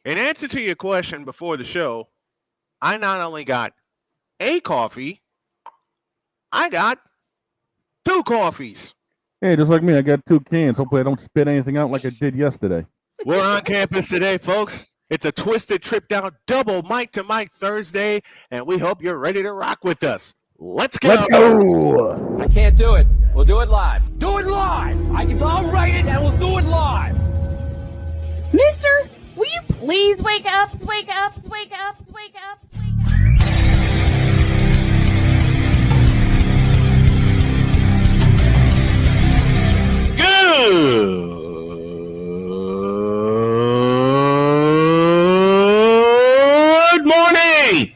In answer to your question before the show, I not only got a coffee, I got 2 coffees. Hey, just like me, I got 2 cans. Hopefully I don't spit anything out like I did yesterday. We're on campus today, folks. It's a twisted trip down double mic to mic Thursday, and we hope you're ready to rock with us. Let's go. Let's go. I can't do it. We'll do it live. Do it live. I'll write it and we'll do it live. Mister, will you please wake up, wake up, wake up, wake up, wake up? Good morning.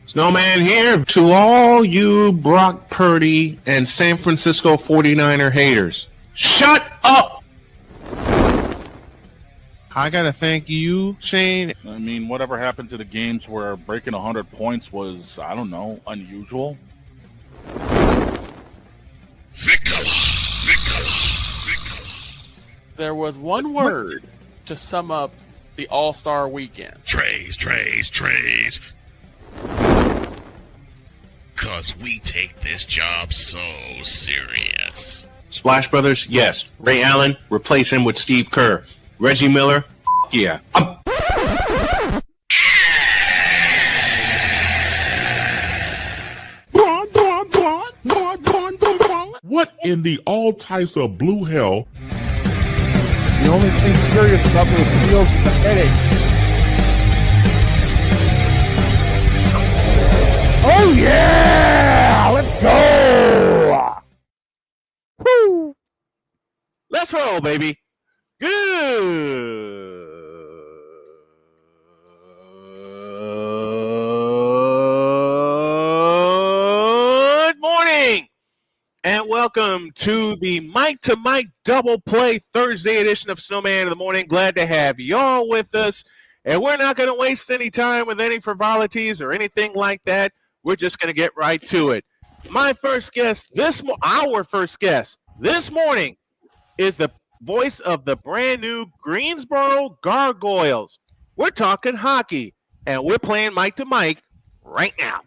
Snowman here to all you Brock Purdy and San Francisco 49er haters. Shut up. I got to thank you, Shane. I mean, whatever happened to the games where breaking 100 points was, I don't know, unusual? There was one word to sum up the All-Star weekend. Trays. Cause we take this job so serious. Splash Brothers, yes. Ray Allen, replace him with Steve Kerr. Reggie Miller, yeah. What in the all types of blue hell? The only thing serious about those fields is the headache. Oh yeah! Let's go! Woo! Let's roll, baby. Good morning, and welcome to the Mic to Mic Double Play Thursday edition of Snowman in the Morning. Glad to have y'all with us, and we're not going to waste any time with any frivolities or anything like that. We're just going to get right to it. Our first guest this morning is the voice of the brand new Greensboro Gargoyles. We're talking hockey, and we're playing mic to mic right now.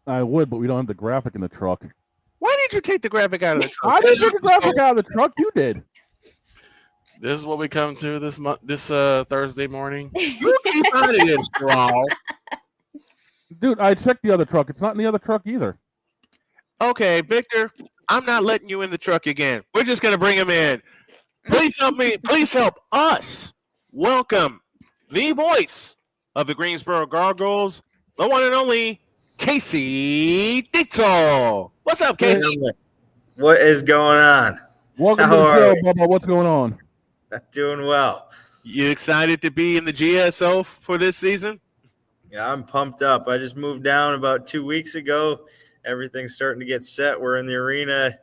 I would, but we don't have the graphic in the truck. Why did you take the graphic out of the truck? I didn't take the graphic out of the truck. You did. This is what we come to this Thursday morning. You keep out of this, bro. Dude, I checked the other truck. It's not in the other truck either. Okay, Victor, I'm not letting you in the truck again. We're just going to bring him in. Please help me. Please help us welcome the voice of the Greensboro Gargoyles, the one and only Casey Ditzel. What's up, Casey? What is going on? Welcome to the show, Bubba. What's going on? Doing well. You excited to be in the GSO for this season? Yeah, I'm pumped up. I just moved down about 2 weeks ago. Everything's starting to get set. We're in the arena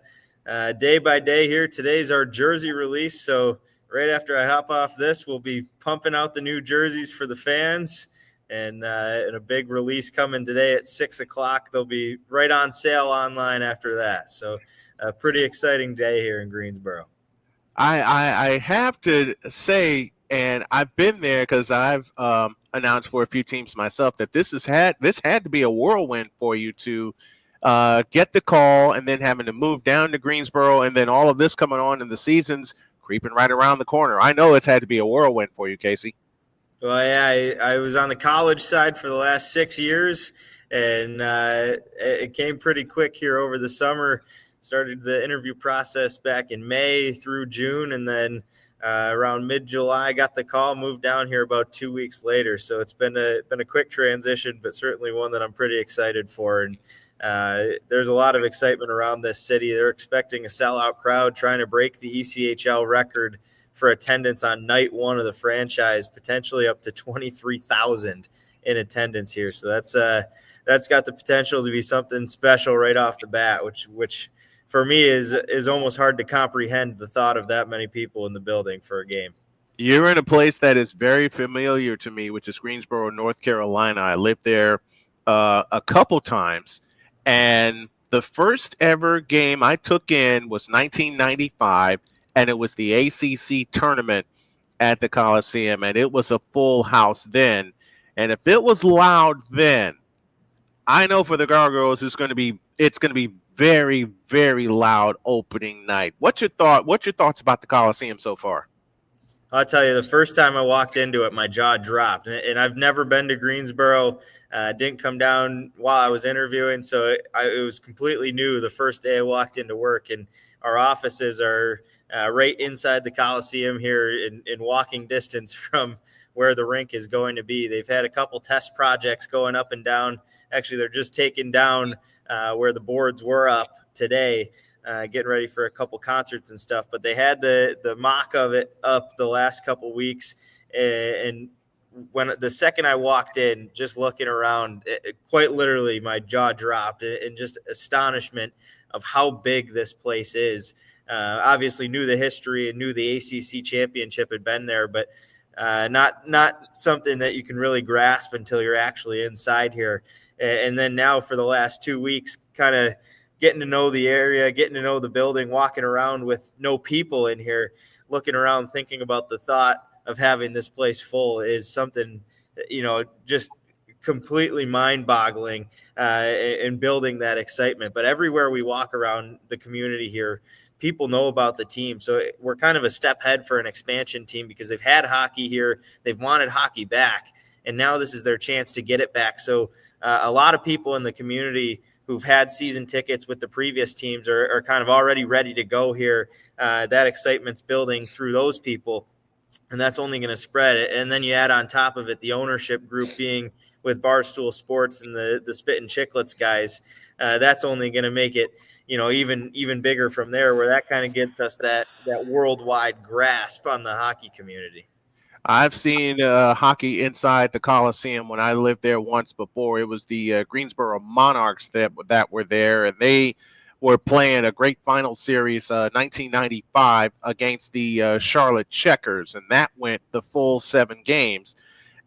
day by day here. Today's our jersey release, so right after I hop off this, we'll be pumping out the new jerseys for the fans, and a big release coming today at 6 o'clock. They'll be right on sale online after that. So a pretty exciting day here in Greensboro. I have to say, and I've been there because I've announced for a few teams myself, that this had to be a whirlwind for you to get the call and then having to move down to Greensboro and then all of this coming on and the season's creeping right around the corner. I know it's had to be a whirlwind for you, Casey. Well, yeah, I was on the college side for the last 6 years, and it came pretty quick here over the summer. Started the interview process back in May through June, and then around mid-July got the call, moved down here about 2 weeks later. So it's been a quick transition, but certainly one that I'm pretty excited for. And there's a lot of excitement around this city. They're expecting a sellout crowd, trying to break the ECHL record for attendance on night one of the franchise, potentially up to 23,000 in attendance here. So that's got the potential to be something special right off the bat, which for me is almost hard to comprehend, the thought of that many people in the building for a game. You're in a place that is very familiar to me, which is Greensboro, North Carolina. I lived there a couple times, and the first ever game I took in was 1995, and it was the ACC tournament. at the Coliseum, and it was a full house then. And if it was loud then, I know for the Gargoyles it's going to be very, very loud opening night. What's your thoughts about the Coliseum so far? I'll tell you, the first time I walked into it, my jaw dropped. And I've never been to Greensboro. Didn't come down while I was interviewing, so it was completely new the first day I walked into work. And our offices are right inside the Coliseum here in walking distance from where the rink is going to be. They've had a couple test projects going up and down. Actually, they're just taking down where the boards were up today. Getting ready for a couple concerts and stuff, but they had the mock of it up the last couple weeks. And when the second I walked in, just looking around, quite literally my jaw dropped in just astonishment of how big this place is. Obviously knew the history and knew the ACC championship had been there, but not something that you can really grasp until you're actually inside here. And then now for the last 2 weeks, kind of getting to know the area, getting to know the building, walking around with no people in here, looking around, thinking about the thought of having this place full is something, just completely mind-boggling and building that excitement. But everywhere we walk around the community here, people know about the team. So we're kind of a step ahead for an expansion team because they've had hockey here. They've wanted hockey back, and now this is their chance to get it back. So a lot of people in the community who've had season tickets with the previous teams are kind of already ready to go here. That excitement's building through those people, and that's only going to spread. And then you add on top of it the ownership group being with Barstool Sports and the Spit and Chicklets guys. That's only going to make it, even bigger from there, where that kind of gets us that worldwide grasp on the hockey community. I've seen hockey inside the Coliseum when I lived there once before. It was the Greensboro Monarchs that were there, and they were playing a great final series, 1995, against the Charlotte Checkers, and that went the full 7 games.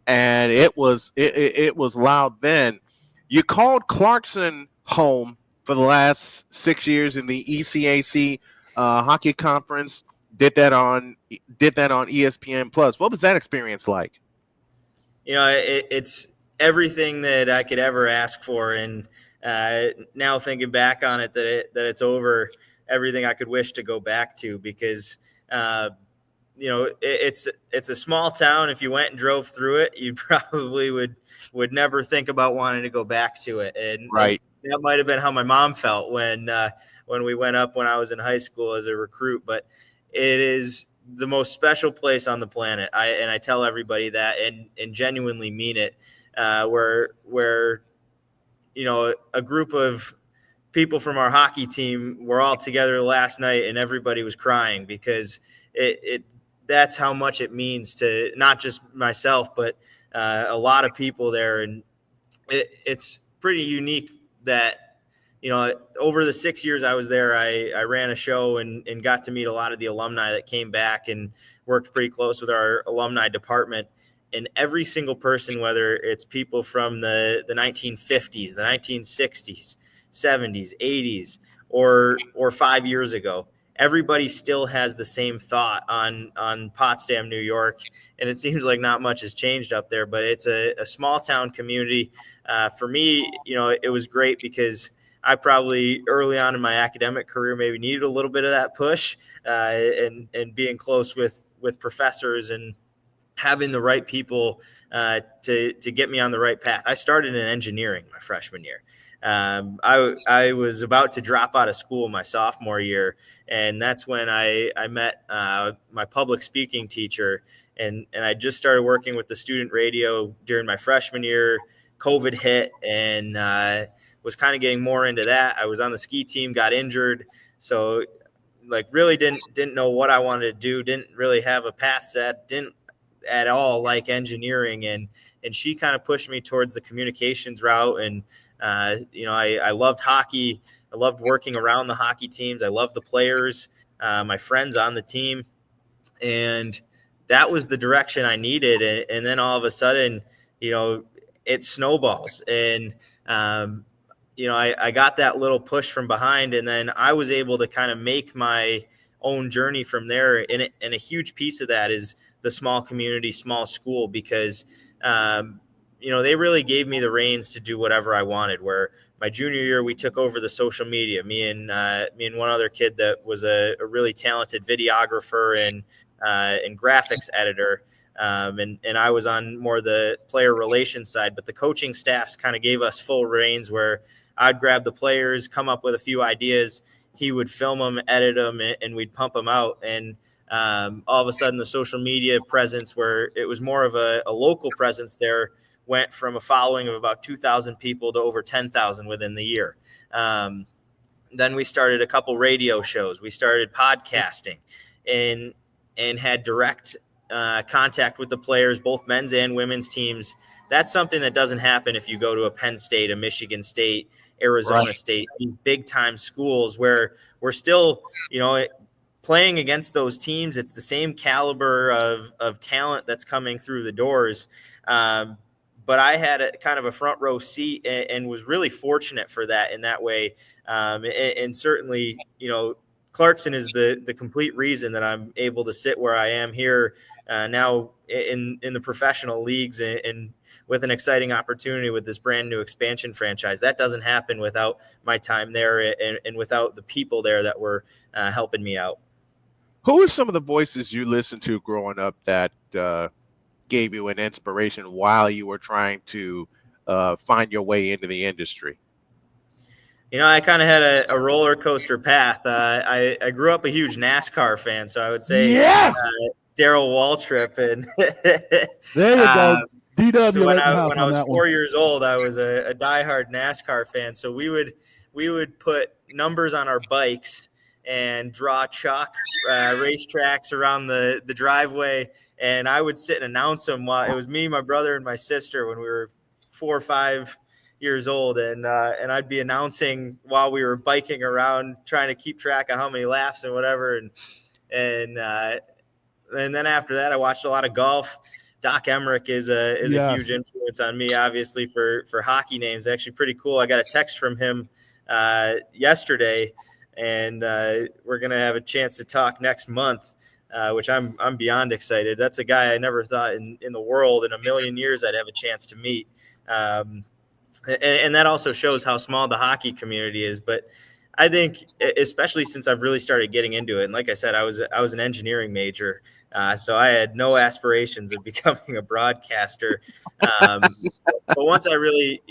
And it was loud then. You called Clarkson home for the last 6 years in the ECAC hockey conference. Did that on ESPN Plus. What was that experience like? It's everything that I could ever ask for, and now thinking back on it, that it's over everything I could wish to go back to, because it's a small town. If you went and drove through it, you probably would never think about wanting to go back to it. And right, that might have been how my mom felt when we went up when I was in high school as a recruit, but it is the most special place on the planet. I tell everybody that and genuinely mean it. Where a group of people from our hockey team were all together last night, and everybody was crying because that's how much it means to not just myself, but a lot of people there. And it's pretty unique that, over the 6 years I was there, I ran a show and got to meet a lot of the alumni that came back and worked pretty close with our alumni department. And every single person, whether it's people from the 1950s, the 1960s, 70s, 80s, or 5 years ago, everybody still has the same thought on Potsdam, New York. And it seems like not much has changed up there, but it's a small town community. For me, it was great because I probably early on in my academic career maybe needed a little bit of that push and being close with professors and having the right people to get me on the right path. I started in engineering my freshman year. I was about to drop out of school my sophomore year, and that's when I met my public speaking teacher, and I just started working with the student radio during my freshman year. COVID hit, and was kind of getting more into that. I was on the ski team, got injured, so really didn't know what I wanted to do, didn't really have a path set, didn't at all like engineering, and she kind of pushed me towards the communications route. And I loved hockey. I loved working around the hockey teams. I loved the players, my friends on the team, and that was the direction I needed. And then all of a sudden, it snowballs, and I got that little push from behind, and then I was able to kind of make my own journey from there. And a huge piece of that is the small community, small school, because, they really gave me the reins to do whatever I wanted. Where my junior year, we took over the social media, me and one other kid that was a really talented videographer and graphics editor. And I was on more the player relations side, but the coaching staffs kind of gave us full reins where I'd grab the players, come up with a few ideas. He would film them, edit them, and we'd pump them out. And all of a sudden the social media presence, where it was more of a local presence there, went from a following of about 2,000 people to over 10,000 within the year. Then we started a couple radio shows. We started podcasting and had direct contact with the players, both men's and women's teams. That's something that doesn't happen if you go to a Penn State, a Michigan State, Arizona State, these big time schools where we're still, playing against those teams. It's the same caliber of talent that's coming through the doors. But I had a kind of a front row seat and was really fortunate for that in that way. And certainly, Clarkson is the complete reason that I'm able to sit where I am here now in the professional leagues and with an exciting opportunity with this brand new expansion franchise. That doesn't happen without my time there and without the people there that were helping me out. Who are some of the voices you listened to growing up that gave you an inspiration while you were trying to find your way into the industry? I kind of had a roller coaster path. I grew up a huge NASCAR fan, so I would say Yes! Darrell Waltrip. And there you go. DW. So when I was 4 years old, I was a diehard NASCAR fan. So we would put numbers on our bikes and draw chalk racetracks around the driveway, and I would sit and announce them while it was me, my brother, and my sister when we were 4 or 5 years old, and I'd be announcing while we were biking around, trying to keep track of how many laps and whatever, and then after that, I watched a lot of golf. Doc Emmerich is a huge influence on me, obviously for hockey names. Actually, pretty cool. I got a text from him yesterday, and we're gonna have a chance to talk next month, which I'm beyond excited. That's a guy I never thought in the world in a million years I'd have a chance to meet. And that also shows how small the hockey community is. But I think, especially since I've really started getting into it, and like I said, I was an engineering major, so I had no aspirations of becoming a broadcaster. But once I really,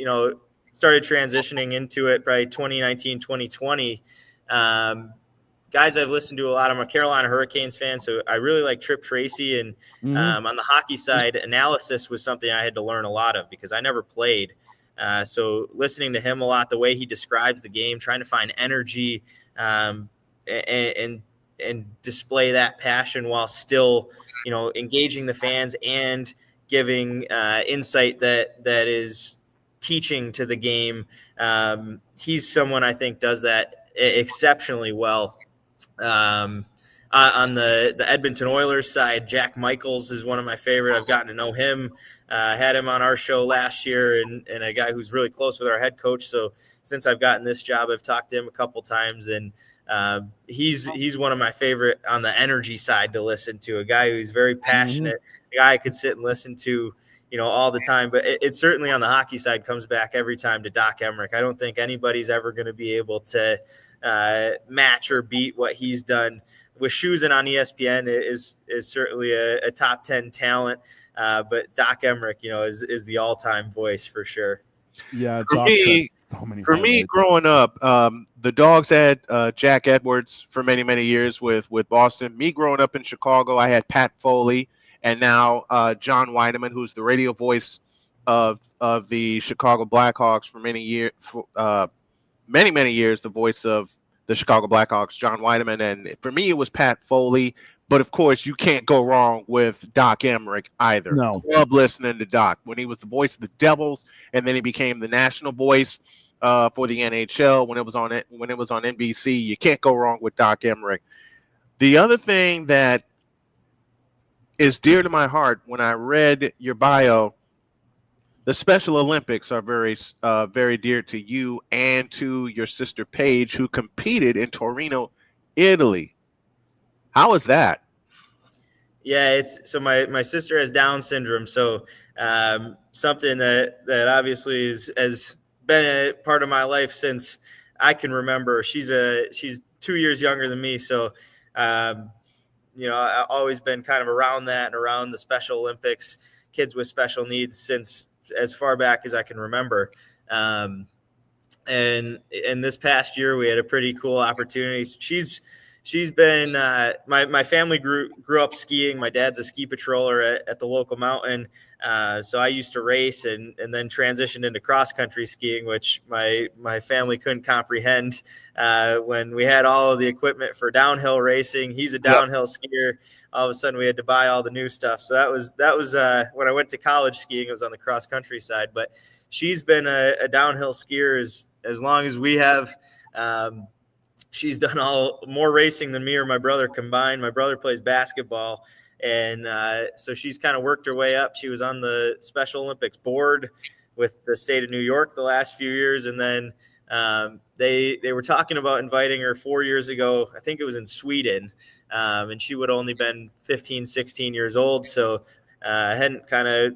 started transitioning into it, probably 2019, 2020, guys I've listened to a lot. I'm a Carolina Hurricanes fan, so I really like Trip Tracy. And on the hockey side, analysis was something I had to learn a lot of because I never played. So listening to him a lot, the way he describes the game, trying to find energy and display that passion while still, engaging the fans and giving insight that is teaching to the game. He's someone I think does that exceptionally well. On the Edmonton Oilers side, Jack Michaels is one of my favorite. I've gotten to know him. Had him on our show last year, and a guy who's really close with our head coach. So since I've gotten this job, I've talked to him a couple times, and he's one of my favorite on the energy side to listen to. A guy who's very passionate, a guy I could sit and listen to, all the time. But it certainly on the hockey side comes back every time to Doc Emmerich. I don't think anybody's ever going to be able to match or beat what he's done. With Shoes and on ESPN is certainly a top 10 talent, but Doc Emmerich, is the all-time voice for sure. Yeah, for me, growing up, the Dogs had Jack Edwards for many, many years with Boston. Me growing up in Chicago, I had Pat Foley, and now John Weideman, who's the radio voice of the Chicago Blackhawks for many years, many years, the voice of the Chicago Blackhawks, John Weideman. And for me, it was Pat Foley. But, of course, you can't go wrong with Doc Emmerich either. No. Love listening to Doc. When he was the voice of the Devils, and then he became the national voice for the NHL when it was on NBC, you can't go wrong with Doc Emmerich. The other thing that is dear to my heart, when I read your bio, the Special Olympics are very, very dear to you and to your sister Paige, who competed in Torino, Italy. How is that? Yeah, it's so my sister has Down syndrome, so something that obviously has been a part of my life since I can remember. She's 2 years younger than me, so I've always been kind of around that and around the Special Olympics, kids with special needs since as far back as I can remember. And this past year, we had a pretty cool opportunity. She's been my family grew up skiing. My dad's a ski patroller at the local mountain, so I used to race and then transitioned into cross country skiing, which my family couldn't comprehend when we had all of the equipment for downhill racing. He's a downhill skier. All of a sudden, we had to buy all the new stuff. So that was when I went to college skiing. It was on the cross country side, but she's been a downhill skier as long as we have. She's done more racing than me or my brother combined. My brother plays basketball, and so she's kind of worked her way up. She was on the Special Olympics board with the state of New York the last few years, and then they were talking about inviting her 4 years ago. I think it was in Sweden, and she would have only been 15, 16 years old, so hadn't kind of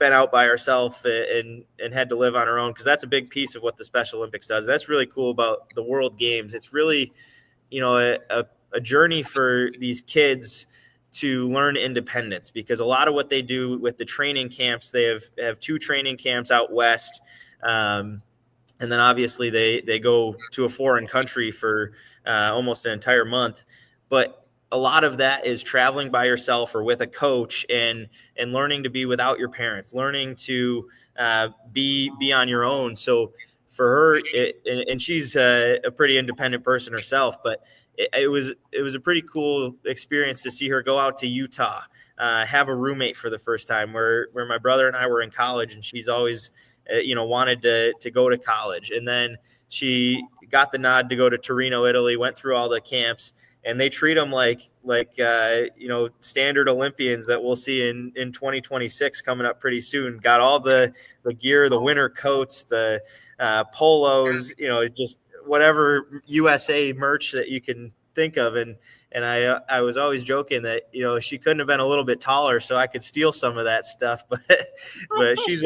been out by herself and had to live on her own, because that's a big piece of what the Special Olympics does. That's really cool about the World Games. It's really, a journey for these kids to learn independence, because a lot of what they do with the training camps, they have 2 training camps out west. And then obviously they go to a foreign country for almost an entire month. But a lot of that is traveling by yourself or with a coach and learning to be without your parents, learning to be on your own. So for her, and she's a pretty independent person herself, but it was a pretty cool experience to see her go out to Utah, have a roommate for the first time, where my brother and I were in college, and she's always wanted to go to college. And then she got the nod to go to Torino, Italy, went through all the camps. And they treat them like standard Olympians that we'll see in 2026 coming up pretty soon. Got all the gear, the winter coats, the polos, just whatever USA merch that you can think of. And I was always joking that she couldn't have been a little bit taller, so I could steal some of that stuff. But she's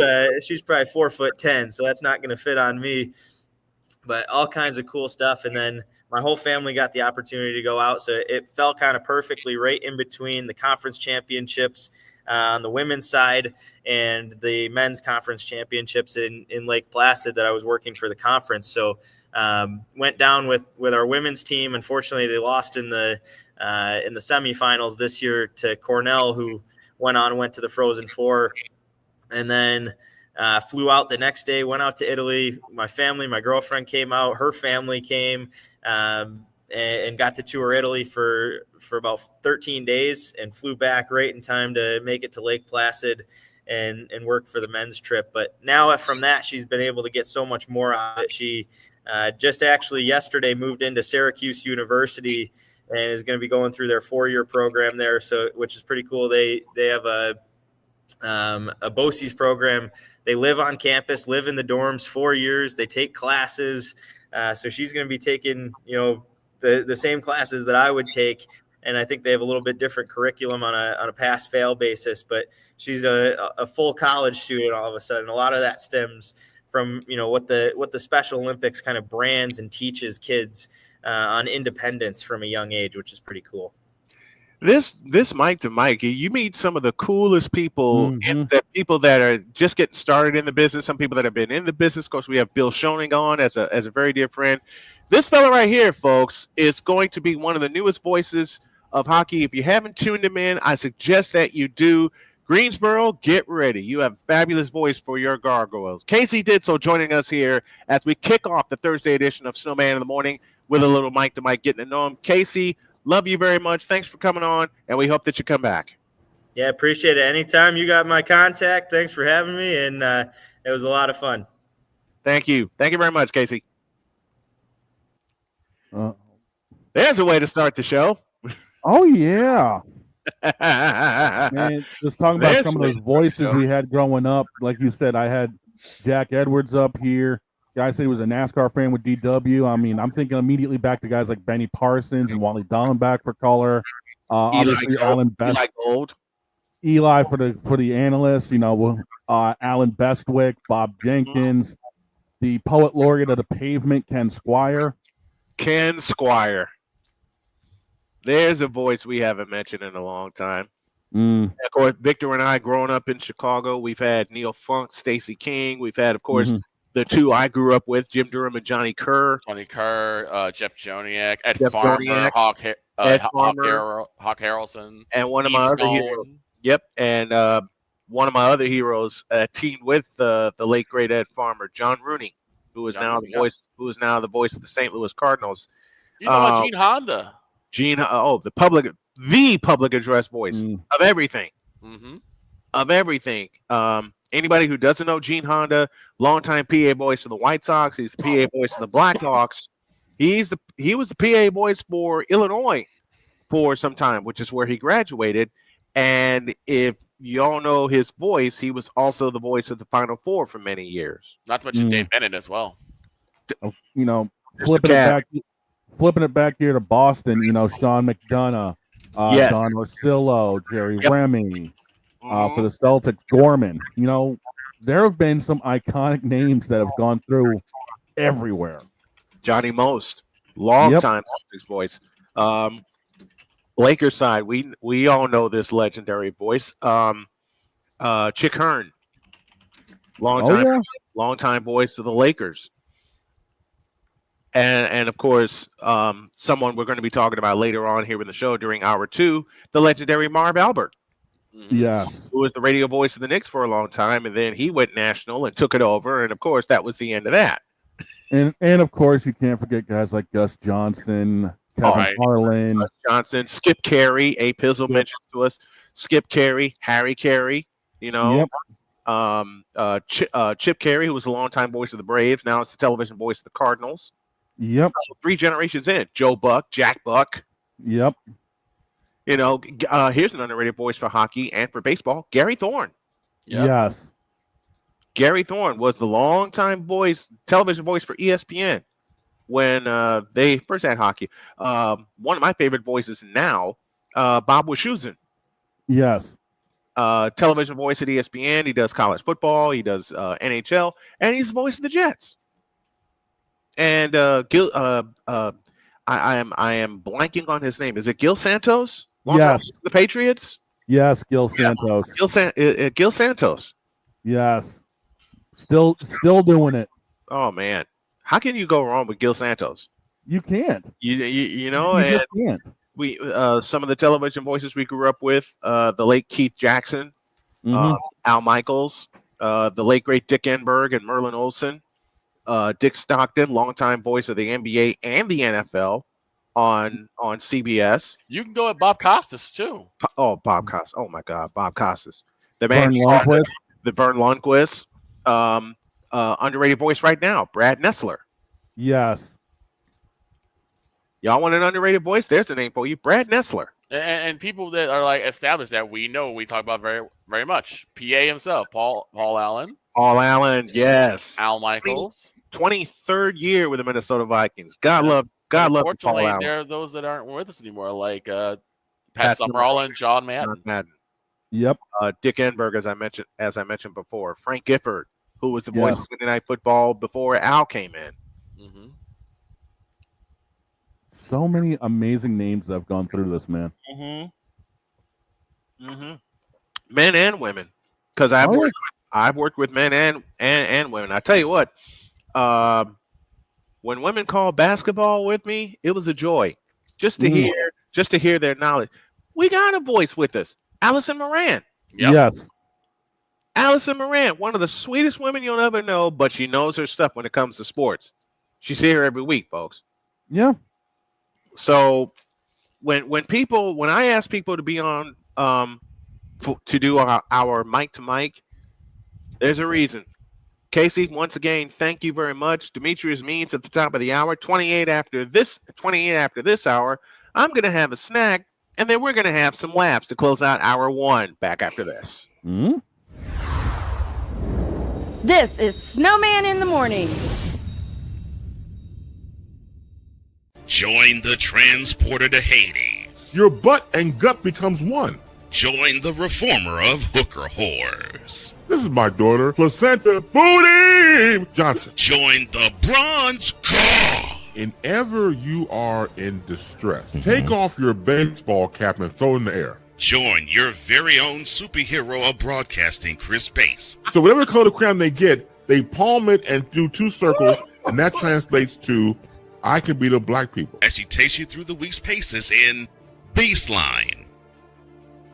probably 4'10", so that's not going to fit on me. But all kinds of cool stuff. And then my whole family got the opportunity to go out. So it fell kind of perfectly right in between the conference championships on the women's side and the men's conference championships in Lake Placid that I was working for the conference. So went down with our women's team. Unfortunately, they lost in the semifinals this year to Cornell, who went to the Frozen Four. And then flew out the next day, went out to Italy. My family, my girlfriend came out, her family came, and got to tour Italy for about 13 days and flew back right in time to make it to Lake Placid and work for the men's trip. But now from that, she's been able to get so much more out of it. She just actually yesterday moved into Syracuse University and is going to be going through their 4-year program there. So, which is pretty cool. They have a BOCES program. They live on campus, live in the dorms 4 years. They take classes. So she's going to be taking, the same classes that I would take. And I think they have a little bit different curriculum on a pass-fail basis, but she's a full college student all of a sudden. A lot of that stems from, what the Special Olympics kind of brands and teaches kids on independence from a young age, which is pretty cool. This Mike to Mike, you meet some of the coolest people, people that are just getting started in the business. Some people that have been in the business. Of course, we have Bill Schoening on as a very dear friend. This fella right here, folks, is going to be one of the newest voices of hockey. If you haven't tuned him in, I suggest that you do. Greensboro, get ready. You have a fabulous voice for your Gargoyles. Casey Ditzel joining us here as we kick off the Thursday edition of Snowman in the Morning with a little Mike to Mike, getting to know him. Casey, love you very much. Thanks for coming on, and we hope that you come back. Yeah, appreciate it. Anytime. You got my contact. Thanks for having me, and it was a lot of fun. Thank you. Thank you very much, Casey. There's a way to start the show. Oh, yeah. Man, just talking about some of those voices we had growing up. Like you said, I had Jack Edwards up here. Guy said he was a NASCAR fan with DW. I mean, I'm thinking immediately back to guys like Benny Parsons and Wally Dallenbach for color. Obviously, Alan Best. Eli Gold. Eli for the analysts. Alan Bestwick, Bob Jenkins, the poet laureate of the pavement, Ken Squire. Ken Squire. There's a voice we haven't mentioned in a long time. Of course, Victor and I, growing up in Chicago, we've had Neil Funk, Stacey King. We've had, of course, the two I grew up with, Jim Durham and Johnny Kerr. Jeff Joniak, Ed Jeff Farmer, Joniak, Hawk Harrelson, and one of my other heroes. Yep, and one of my other heroes teamed with the late great Ed Farmer, John Rooney, who is now the voice of the St. Louis Cardinals. You know about Gene Honda? The public address voice of everything. Of everything. Anybody who doesn't know Gene Honda, longtime PA voice for the White Sox. He's the PA voice for the Blackhawks. He was the PA voice for Illinois for some time, which is where he graduated. And if you all know his voice, he was also the voice of the Final Four for many years. Not to mention Dave Bennett as well. Flipping it back here to Boston, Sean McDonough, Don Orsillo, Jerry Remy, for the Celtics, Gorman. There have been some iconic names that have gone through everywhere. Johnny Most, long time Celtics voice. Lakers side, we all know this legendary voice. Chick Hearn, long time voice of the Lakers. And of course, someone we're going to be talking about later on here in the show during hour 2, the legendary Marv Albert. Yes. Who was the radio voice of the Knicks for a long time, and then he went national and took it over, and of course that was the end of that. And of course you can't forget guys like Gus Johnson, Kevin Harlan, Gus Johnson, Skip Carey. A Pizzle mentioned to us Skip Carey, Harry Carey. Chip Carey, who was a longtime voice of the Braves, now it's the television voice of the Cardinals. Yep. 3 generations in. Joe Buck, Jack Buck. Yep. Here's an underrated voice for hockey and for baseball, Gary Thorne. Yep. Yes. Gary Thorne was the longtime television voice for ESPN when they first had hockey. One of my favorite voices now, Bob Wischusen. Yes. Television voice at ESPN. He does college football. He does NHL, and he's the voice of the Jets. And Gil, I am blanking on his name. Is it Gil Santos? Yes. The Patriots. Yes, Gil Santos. Gil Santos. Yes. Still doing it. Oh man, how can you go wrong with Gil Santos? You can't. You just can't. We some of the television voices we grew up with, the late Keith Jackson, Al Michaels, the late great Dick Enberg and Merlin Olsen. Dick Stockton, longtime voice of the NBA and the NFL on CBS. You can go at Bob Costas too. Bob Costas. Oh my God, Bob Costas. The Vern Lundquist. The Vern Lundquist. Underrated voice right now, Brad Nessler. Yes. Y'all want an underrated voice? There's the name for you, Brad Nessler. And people that are like established that we know we talk about very, very much. PA himself, Paul Allen. Paul Allen, yes. Al Michaels. 23rd year with the Minnesota Vikings. God love Paul Allen. There are those that aren't with us anymore, like Pat Summerall and John Madden. Yep. Dick Enberg, as I mentioned before. Frank Gifford, who was the voice of Sunday Night Football before Al came in. So many amazing names that have gone through this, man. Men and women, because I've worked with men and women. I tell you what, when women call basketball with me, it was a joy just to hear their knowledge. We got a voice with us, Allison Moran. Yep. Yes, Allison Moran, one of the sweetest women you'll ever know, but she knows her stuff when it comes to sports. She's here every week, folks. Yeah. So when I ask people to be on to do our mic to mic, there's a reason. Casey, once again, thank you very much. Demetrius Means at the top of the hour. 28 after this hour, I'm going to have a snack, and then we're going to have some laughs to close out hour 1 back after this. This is Snowman in the Morning. Join the transporter to Hades. Your butt and gut becomes one. Join the reformer of hooker whores. This is my daughter, Placenta Booty Johnson. Join the bronze car. Whenever you are in distress, take off your baseball cap and throw it in the air. Join your very own superhero of broadcasting, Chris Bass. So whatever color crayon they get, they palm it and do 2 circles, and that translates to, I can beat up black people. As she takes you through the week's paces in Baseline.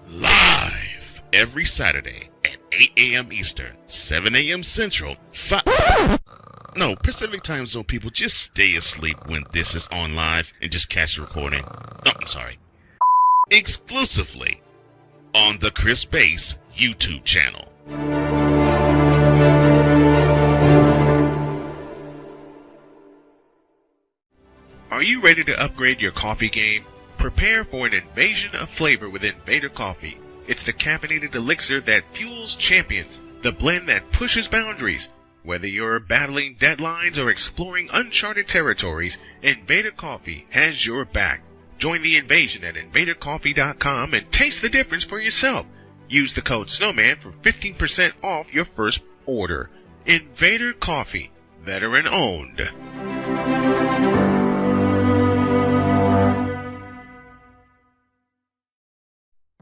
Live every Saturday at 8 a.m. Eastern, 7 a.m. Central, Pacific Time Zone people, just stay asleep when this is on live and just catch the recording. Oh, I'm sorry. Exclusively on the Chris Bass YouTube channel. Are you ready to upgrade your coffee game? Prepare for an invasion of flavor with Invader Coffee. It's the caffeinated elixir that fuels champions, the blend that pushes boundaries. Whether you're battling deadlines or exploring uncharted territories, Invader Coffee has your back. Join the invasion at invadercoffee.com and taste the difference for yourself. Use the code Snowman for 15% off your first order. Invader Coffee, veteran owned.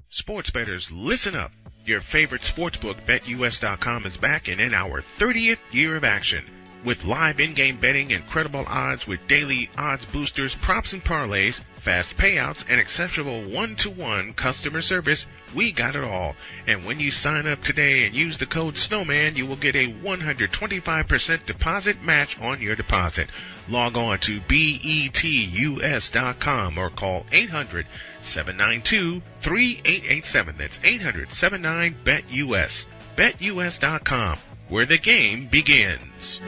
Sports bettors, listen up. Your favorite sportsbook, BetUS.com, is back and in our 30th year of action. With live in-game betting, incredible odds with daily odds boosters, props and parlays, fast payouts, and exceptional one-to-one customer service, we got it all. And when you sign up today and use the code Snowman, you will get a 125% deposit match on your deposit. Log on to betus.com or call 800-792-3887. That's 800-79-BET-US. BetUS.com, where the game begins.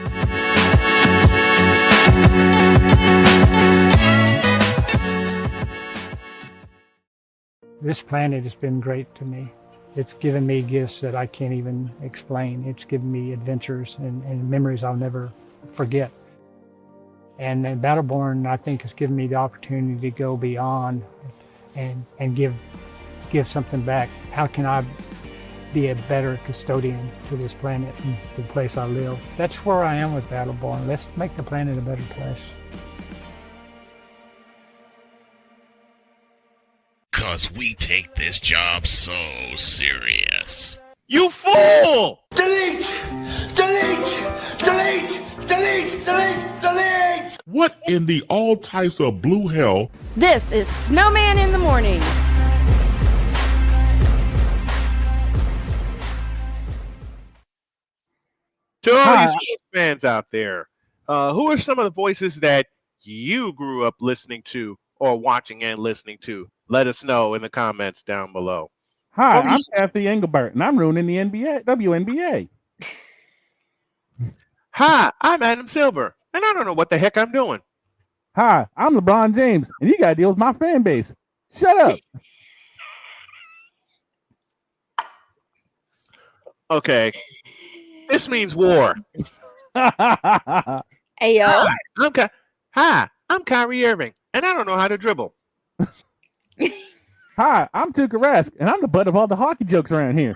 This planet has been great to me. It's given me gifts that I can't even explain. It's given me adventures and memories I'll never forget. And Battleborn, I think, has given me the opportunity to go beyond and give something back. How can I be a better custodian to this planet and the place I live? That's where I am with Battleborn. Let's make the planet a better place. 'Cause we take this job so serious. You fool! Delete! Delete! Delete! Delete! Delete! Delete! What in the all types of blue hell? This is Snowman in the Morning. To all you sports fans out there, who are some of the voices that you grew up listening to or watching and listening to? Let us know in the comments down below. Hi, I'm Kathy Engelbert, and I'm ruining the NBA, WNBA. Hi, I'm Adam Silver, and I don't know what the heck I'm doing. Hi, I'm LeBron James, and you got to deal with my fan base. Shut up. Okay, this means war. Hey, yo. Hi, I'm Kyrie Irving, and I don't know how to dribble. Hi, I'm Tuukka Rask, and I'm the butt of all the hockey jokes around here.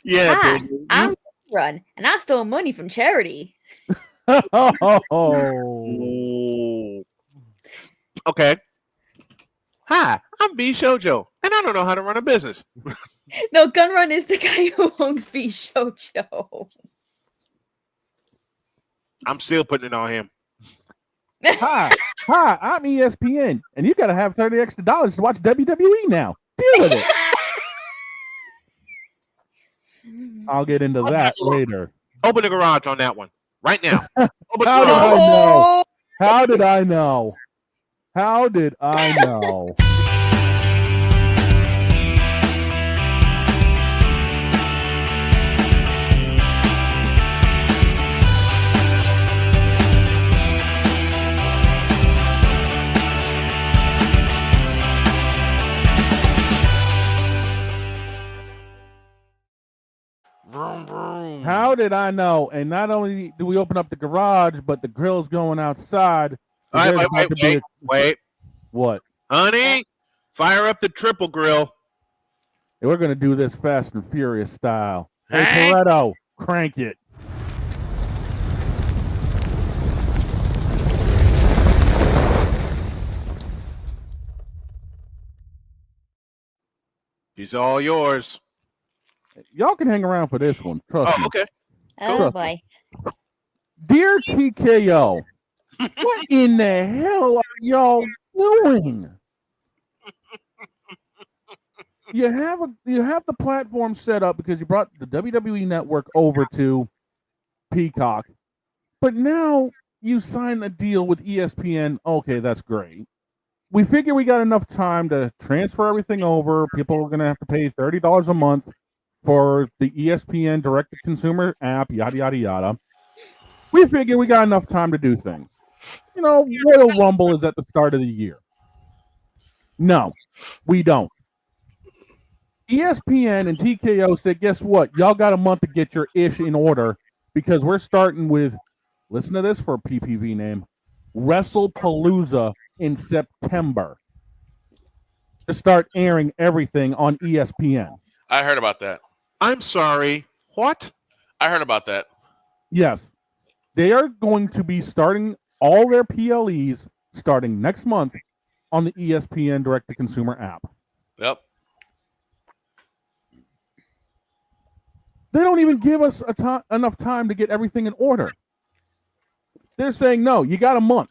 Yeah, Hi, I'm Run, and I stole money from charity. Oh. Okay. Hi, I'm B Shoujo, and I don't know how to run a business. No, Gun Run is the guy who owns V Shoujo. I'm still putting it on him. Hi, I'm ESPN, and you got to have $30 extra to watch WWE now. Deal with it. I'll get into that later. Open the garage on that one right now. How did I know? How did I know? did I know? And not only do we open up the garage, but the grill's going outside. All right, wait. What? Honey, fire up the triple grill. We're going to do this Fast and Furious style. Hey, Toretto, crank it. He's all yours. Y'all can hang around for this one. Trust me. Okay. Oh, boy. Dear TKO, what in the hell are y'all doing? You have the platform set up because you brought the WWE Network over to Peacock, but now you sign a deal with ESPN. Okay, that's great. We figure we got enough time to transfer everything over. People are going to have to pay $30 a month for the ESPN direct-to-consumer app, yada, yada, yada. We figure we got enough time to do things. You know, Royal Rumble is at the start of the year. No, we don't. ESPN and TKO said, guess what? Y'all got a month to get your ish in order because we're starting with, listen to this for a PPV name, WrestlePalooza in September to start airing everything on ESPN. I heard about that. I'm sorry. What? I heard about that. Yes. They are going to be starting all their PLEs starting next month on the ESPN direct-to-consumer app. Yep. They don't even give us enough time to get everything in order. They're saying, no, you got a month.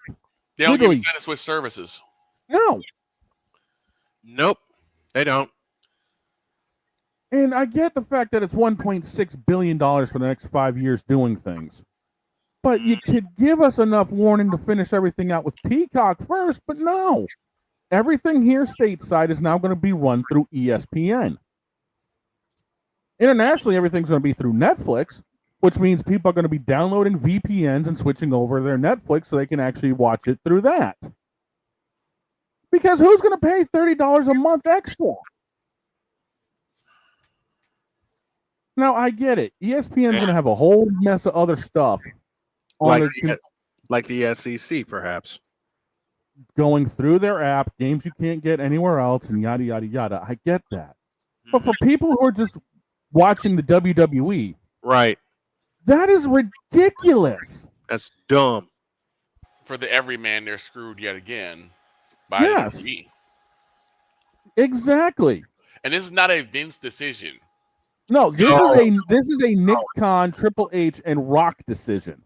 They don't give you time to switch services. No. Nope. They don't. And I get the fact that it's $1.6 billion for the next 5 years doing things. But you could give us enough warning to finish everything out with Peacock first, but no. Everything here stateside is now going to be run through ESPN. Internationally, everything's going to be through Netflix, which means people are going to be downloading VPNs and switching over their Netflix so they can actually watch it through that. Because who's going to pay $30 a month extra? Now, I get it. ESPN's going to have a whole mess of other stuff. Like the SEC, perhaps. Going through their app, games you can't get anywhere else, and yada, yada, yada. I get that. But for people who are just watching the WWE, right, that is ridiculous. That's dumb. For the everyman, they're screwed yet again by yes. WWE. Exactly. And this is not a Vince decision. No, this is a Nick Khan, Triple H, and Rock decision.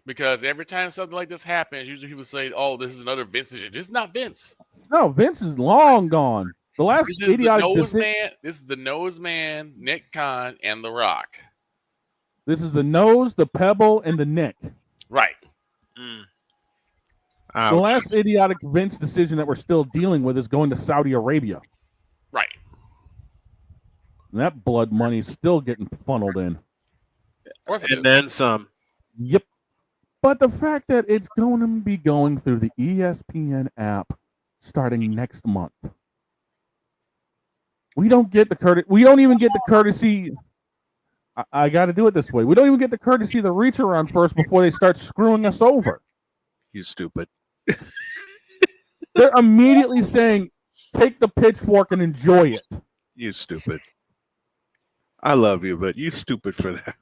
Because every time something like this happens, usually people say, "Oh, this is another Vince decision." This is not Vince. No, Vince is long gone. The last idiotic decision. This is the nose man, Nick Khan, and The Rock. This is the nose, the pebble, and the Nick. Right. The last idiotic Vince decision that we're still dealing with is going to Saudi Arabia. Right. And that blood money is still getting funneled in. And then some. Yep. But the fact that it's going to be going through the ESPN app starting next month. We don't get the courtesy. We don't even get the courtesy. I got to do it this way. We don't even get the courtesy to reach around first before they start screwing us over. You stupid. They're immediately saying, take the pitchfork and enjoy it. You stupid. I love you, but you stupid for that.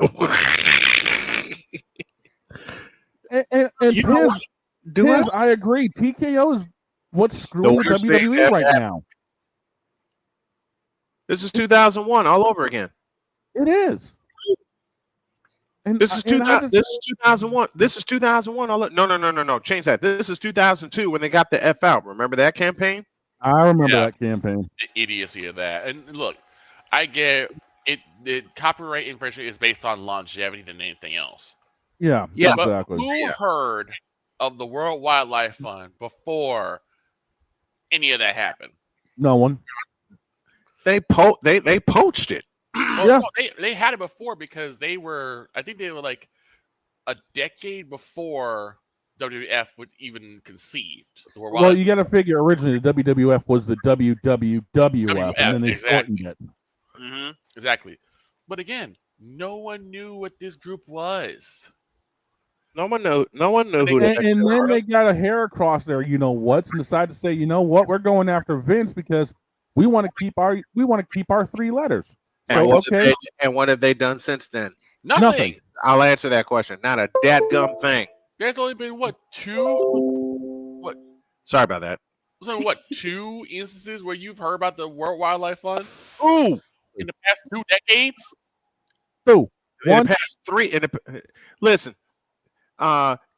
and I agree. TKO is what's screwing the WWE right now. This is 2001 all over again. It is. And this is 2001. This is 2001. No. Change that. This is 2002 when they got the F out. Remember that campaign? I remember that campaign. The idiocy of that. And look, I get it. The copyright infringement is based on longevity than anything else. Yeah, exactly. But who heard of the World Wildlife Fund before any of that happened? No one. They poached it. Well, yeah, no, they had it before because they were. I think they were like a decade before WWF was even conceived. Well, you got to figure originally the WWF was the WWWF, and then they shortened it. Mm-hmm. Exactly. But again, no one knew what this group was. No one knew who. And then they got a hair across there, and decided to say, you know what, we're going after Vince because we want to keep our 3 letters. So okay. And what have they done since then? Nothing. I'll answer that question. Not a dadgum thing. There's only been two. Sorry about that. So 2 instances where you've heard about the World Wildlife Fund? Ooh, in the past 2 decades? 2. In the past 3. Listen.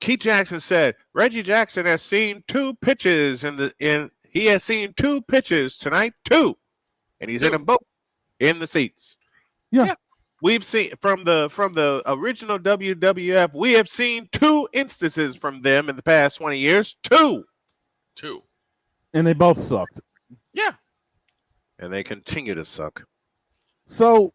Keith Jackson said Reggie Jackson has seen 2 pitches he has seen 2 pitches tonight, 2, and he's in them both in the seats. Yeah. We've seen from the original WWF. We have seen 2 instances from them in the past 20 years. 2, and they both sucked. Yeah, and they continue to suck. So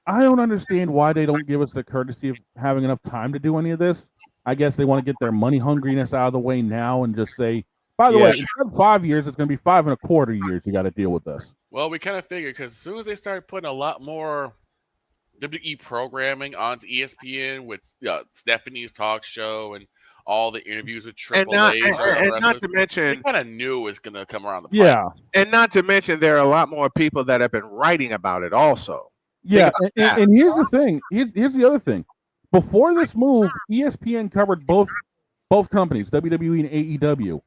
I don't understand why they don't give us the courtesy of having enough time to do any of this. I guess they want to get their money hungriness out of the way now and just say, by the way, instead of 5 years, it's going to be 5 1/4 years. You got to deal with this. Well, we kind of figured because as soon as they started putting a lot more WWE programming onto ESPN with Stephanie's talk show and all the interviews with Triple H, and not to mention, they kind of knew it was going to come around the pipe. Yeah, and not to mention, there are a lot more people that have been writing about it also. Yeah, and here's the thing. Here's the other thing. Before this move, ESPN covered both companies, WWE and AEW.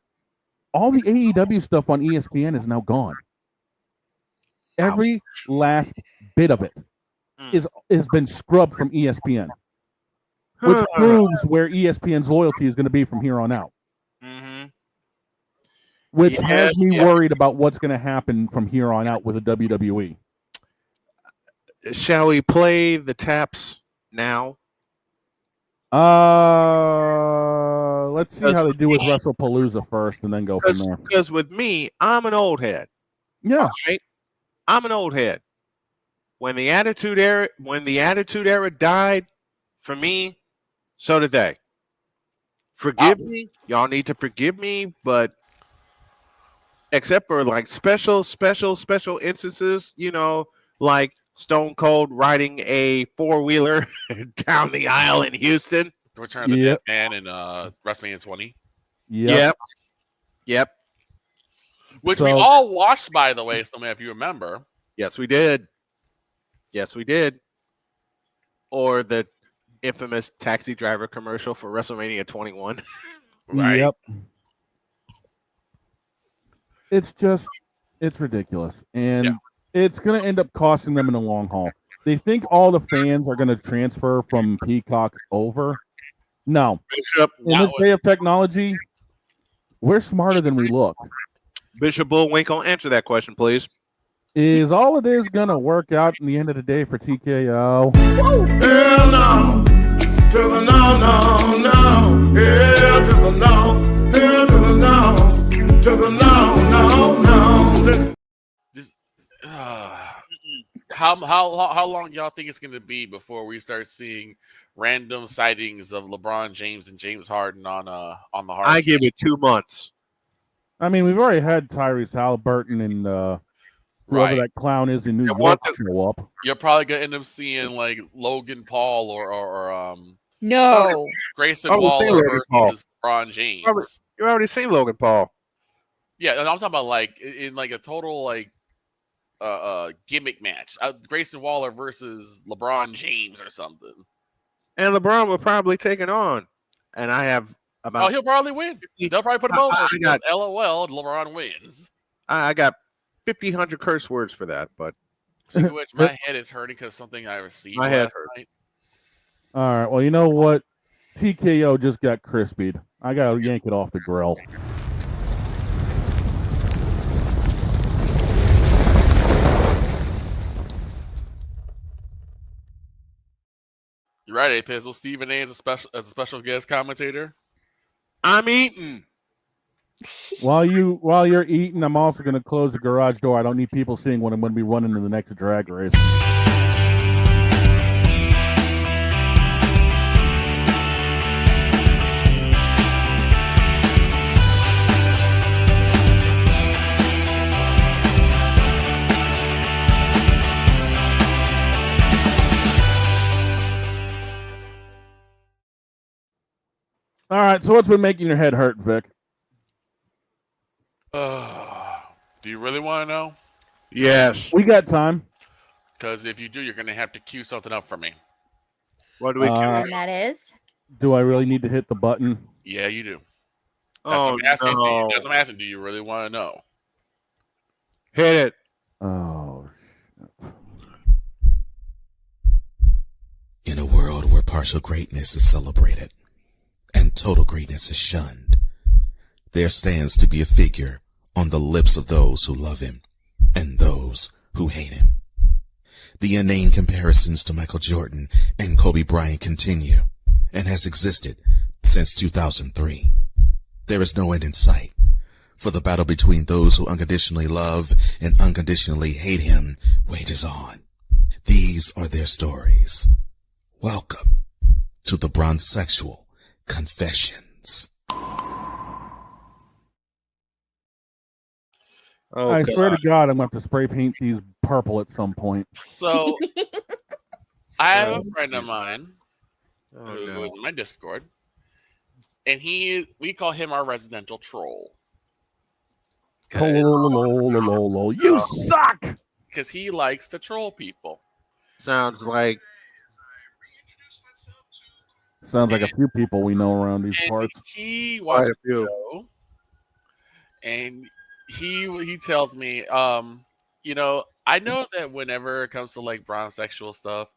All the AEW stuff on ESPN is now gone. Every last bit of it has been scrubbed from ESPN, which proves where ESPN's loyalty is going to be from here on out. Mm-hmm. Which has me worried about what's going to happen from here on out with the WWE. Shall we play the taps now? Let's see how they do with WrestlePalooza first, and then go from there. Because with me, I'm an old head. Yeah, right? I'm an old head. When the Attitude Era died, for me, so did they. Forgive me, y'all need to forgive me, but except for like special instances, like Stone Cold riding a 4-wheeler down the aisle in Houston. Return of the Dead Man in WrestleMania 20. Yep. Which we all watched, by the way, Snowman, if you remember. Yes, we did. Or the infamous taxi driver commercial for WrestleMania 21. Right. Yep. It's ridiculous. And it's going to end up costing them in the long haul. They think all the fans are going to transfer from Peacock over. No. Bishop, in this day of technology, we're smarter than we look. Bishop Bullwinkle, answer that question, please. Is all of this going to work out in the end of the day for TKO? Hell no. To the no, no, no. Hell to the no. Hell to the no. To the no, no, no. Just, how long y'all think it's going to be before we start seeing random sightings of LeBron James and James Harden on the Harden? I give it 2 months. I mean, we've already had Tyrese Halliburton and whoever that clown is in New York show up. You're probably going to end up seeing like Logan Paul or Grayson Waller versus LeBron James. You already seen Logan Paul. Yeah, I'm talking about like in like a total like gimmick match. Grayson Waller versus LeBron James or something. And LeBron will probably take it on. And I have about... Oh, he'll probably win. They'll probably put him over. LOL, LeBron wins. I got 100 curse words for that, but... Speaking of which, my head is hurting because something I received last night. All right, well, you know what? TKO just got crispied. I got to yank it off the grill. You're right, A-Pizzle. Stephen A. as a special guest commentator. I'm eating. While you're eating, I'm also going to close the garage door. I don't need people seeing when I'm going to be running to the next drag race. All right. So what's been making your head hurt, Vic? Do you really want to know? Yes. We got time. Because if you do, you're going to have to cue something up for me. What do we And that is? Do I really need to hit the button? Yeah, you do. Oh, That's what no. I'm asking. Do you really want to know? Hit it. Oh, shit. In a world where partial greatness is celebrated and total greatness is shunned, there stands to be a figure on the lips of those who love him and those who hate him. The inane comparisons to Michael Jordan and Kobe Bryant continue and has existed since 2003. There is no end in sight, for the battle between those who unconditionally love and unconditionally hate him wages on. These are their stories. Welcome to the Bronzexual Confessions. Oh, I swear to God, I'm going to have to spray paint these purple at some point. So, I have a friend of mine who is in my Discord, and we call him our residential troll. You suck! Because he likes to troll people. Sounds like a few people we know around these parts. He watches the show, and he tells me, you know, I know that whenever it comes to like bronzesexual stuff,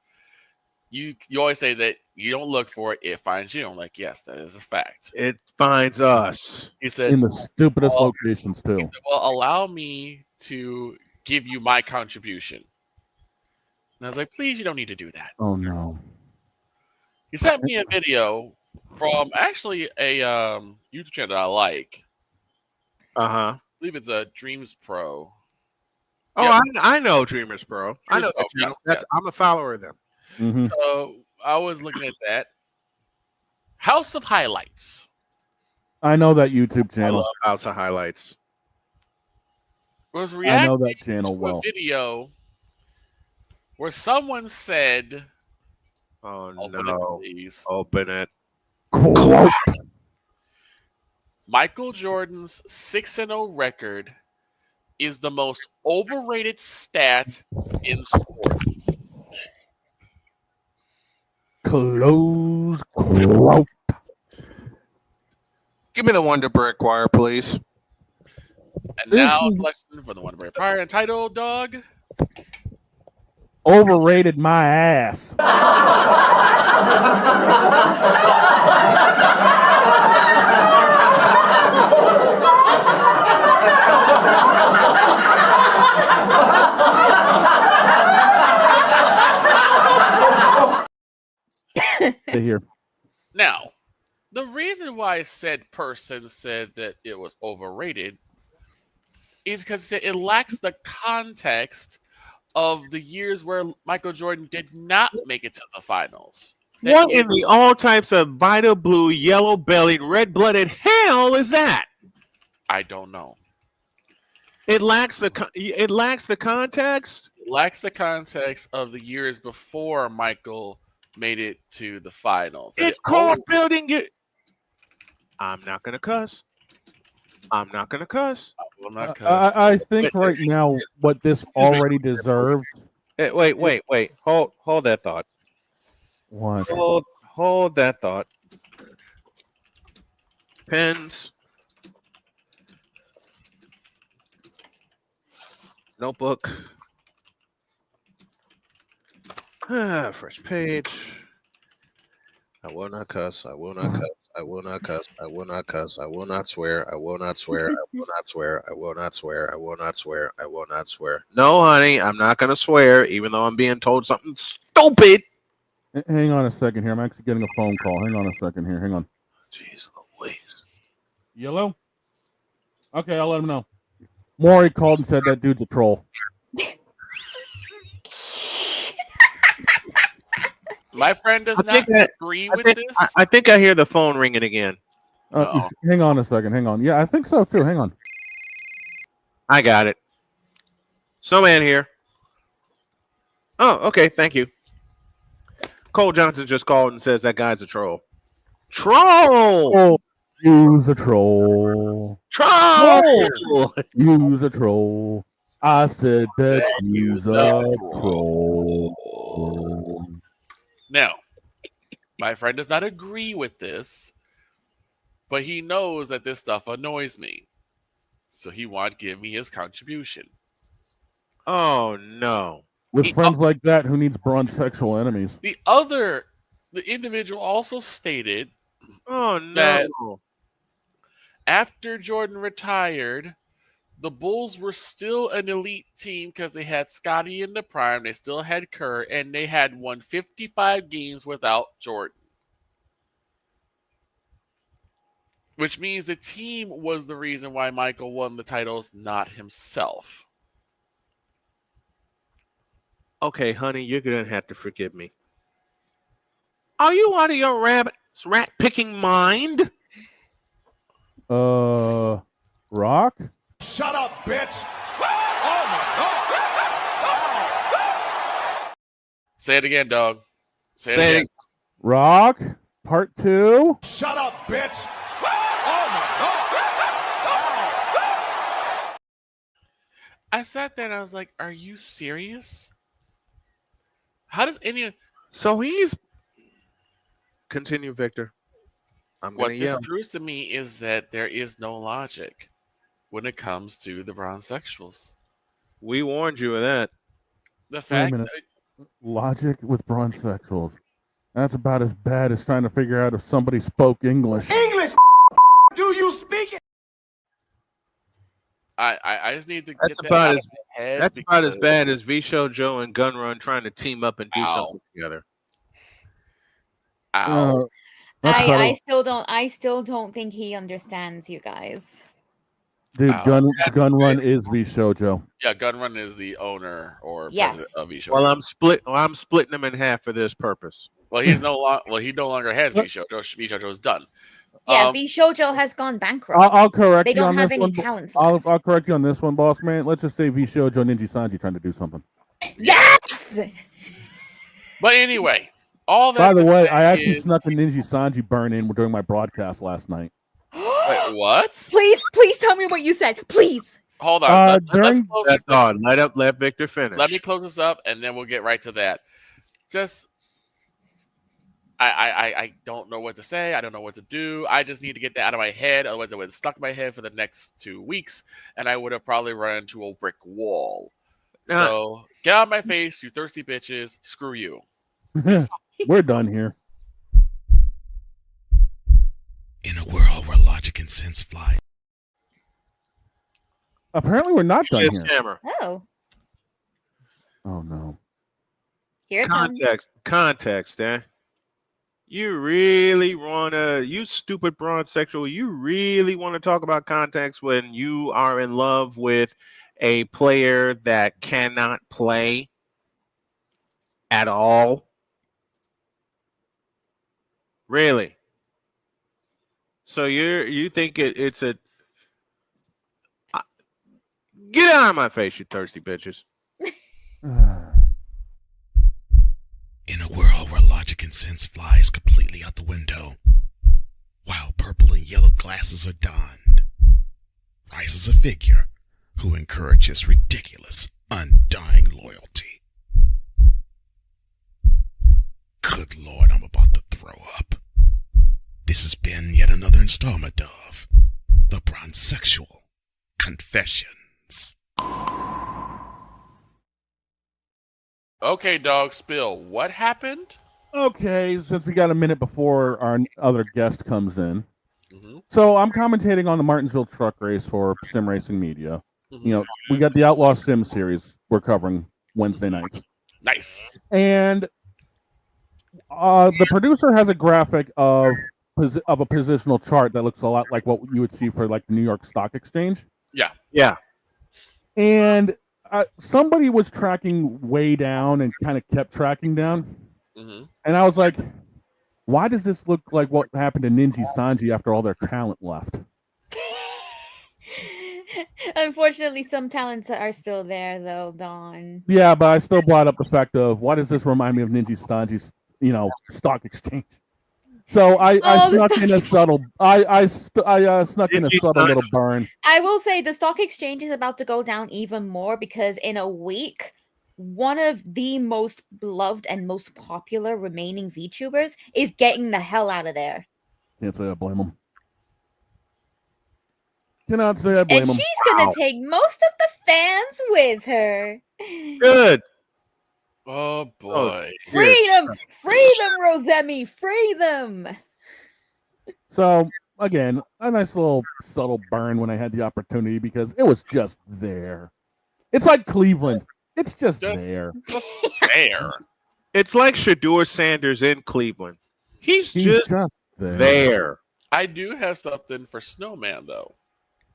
you always say that you don't look for it, it finds you. I'm like, yes, that is a fact. It finds us. He said in the stupidest locations too. He said, well, allow me to give you my contribution. And I was like, please, you don't need to do that. Oh no. He sent me a video from actually a YouTube channel that I like. Uh-huh. I believe it's a Dreams Pro. Oh, Yep. I know Dreamers Pro. I know that channel. Yes. I'm a follower of them. Mm-hmm. So I was looking at that. House of Highlights. I know that YouTube channel. I love House of Highlights. Was I reacting know that channel to well. a video where someone said, Oh open no. it, please. Open it. Quote. Michael Jordan's 6-0 record is the most overrated stat in sports. Close quote. Give me the Wonder Bread Choir, please. And now a selection for the Wonder Bread Choir entitled Dog. Overrated my ass. Here. Now, the reason why said person said that it was overrated is because it lacks the context of the years where Michael Jordan did not make it to the finals. What in the all types of vital blue, yellow-bellied, red-blooded hell is that? I don't know. It lacks the context. It lacks the context of the years before Michael made it to the finals. It's called building it. I'm not gonna cuss. I will not cuss. I think right now what this already deserves. Wait. Hold that thought. What? Hold that thought. Pens. Notebook. Fresh page. I will not cuss. I will not cuss. I will not cuss. I will not cuss. I will not swear. I will not swear. I will not swear. I will not swear. I will not swear. I will not swear. No, honey, I'm not going to swear, even though I'm being told something stupid. Hang on a second here. I'm actually getting a phone call. Hang on a second here. Hang on. Jeez Louise. Yellow? Okay, I'll let him know. Maury called and said that dude's a troll. My friend does not agree with this. I think I hear the phone ringing again. Hang on a second. Hang on. Yeah, I think so too. Hang on. I got it. Snowman here. Oh, okay. Thank you. Cole Johnson just called and says that guy's a troll. Troll. Oh, use a troll. Troll. Use a troll. I said that use a troll. Now, my friend does not agree with this, but he knows that this stuff annoys me. So he wanted to give me his contribution. Oh, no. With friends like that, who needs bronze sexual enemies? The individual also stated that after Jordan retired, the Bulls were still an elite team because they had Scottie in the prime, they still had Kerr, and they had won 55 games without Jordan. Which means the team was the reason why Michael won the titles, not himself. Okay, honey, you're going to have to forgive me. Are you out of your rat-picking mind? Rock? Shut up, bitch. Say it again, dog. Say it again. Rock, part 2. Shut up, bitch. I sat there and I was like, are you serious? How does any... So he's... Continue, Victor. What this proves to me is that there is no logic when it comes to the bronzesexuals. We warned you of that. The fact that... Logic with bronzesexuals. That's about as bad as trying to figure out if somebody spoke English. English, do you speak it? I just need to get That's that about out as of my head. That's about as bad as V-Show Joe and Gun Run trying to team up and do something together. Ow. I still don't think he understands you guys. Dude, Gun Run is V-Show Joe. Yeah, Gun Run is the owner or president of V-Show. Well, I'm splitting them in half for this purpose. Well, he no longer has V-Show. V-Show is done. Yeah, V-Shoujo has gone bankrupt. I'll correct they you don't on have this any one. talents. I'll correct you on this one, boss man. Let's just say V-Shoujo Ninja Sanji trying to do something. Yes. But anyway, all that. By the way, I actually snuck a Ninja Sanji burn in during my broadcast last night. Wait, what? Please tell me what you said. Please. Hold on. Let Victor finish. Let me close this up, and then we'll get right to that. Just. I don't know what to say. I don't know what to do. I just need to get that out of my head. Otherwise, it would have stuck in my head for the next 2 weeks, and I would have probably run into a brick wall. So get out of my face, you thirsty bitches. Screw you. We're done here. In a world where logic and sense fly. Apparently, we're not done here. Hammer. Oh. Oh no. Here it comes. Context, eh? You really wanna, you stupid bronzesexual, you really want to talk about context when you are in love with a player that cannot play at all? Really? So you think it's a... Get out of my face, you thirsty bitches. In a world where logic and sense flies completely out the window, while purple and yellow glasses are donned, rises a figure who encourages ridiculous, undying loyalty. Good Lord, I'm about to throw up. This has been yet another installment of The Bronzesexual Confessions. Okay, dog, spill. What happened? Okay, since we got a minute before our other guest comes in. So I'm commentating on the Martinsville truck race for Sim Racing Media. You know, we got the Outlaw Sim series we're covering Wednesday nights. Nice. And the producer has a graphic of a positional chart that looks a lot like what you would see for like the New York Stock Exchange. Yeah. Yeah. And somebody was tracking way down and kind of kept tracking down. And I was like, why does this look like what happened to Ninja Sanji after all their talent left? Unfortunately, some talents are still there, though, Don. Yeah, but I still brought up the fact of why does this remind me of Ninja Sanji's, Stock Exchange? So I snuck in a subtle. I snuck in a subtle little burn. I will say the stock exchange is about to go down even more because in a week, one of the most beloved and most popular remaining VTubers is getting the hell out of there. Can't say I blame him. Cannot say I blame him. And she's gonna take most of the fans with her. Good. Oh boy. Free them! Free them, Rosemi! Free them! So again, a nice little subtle burn when I had the opportunity because it was just there. It's like Cleveland. It's just there. Just there. It's like Shedeur Sanders in Cleveland. He's just there. I do have something for Snowman though.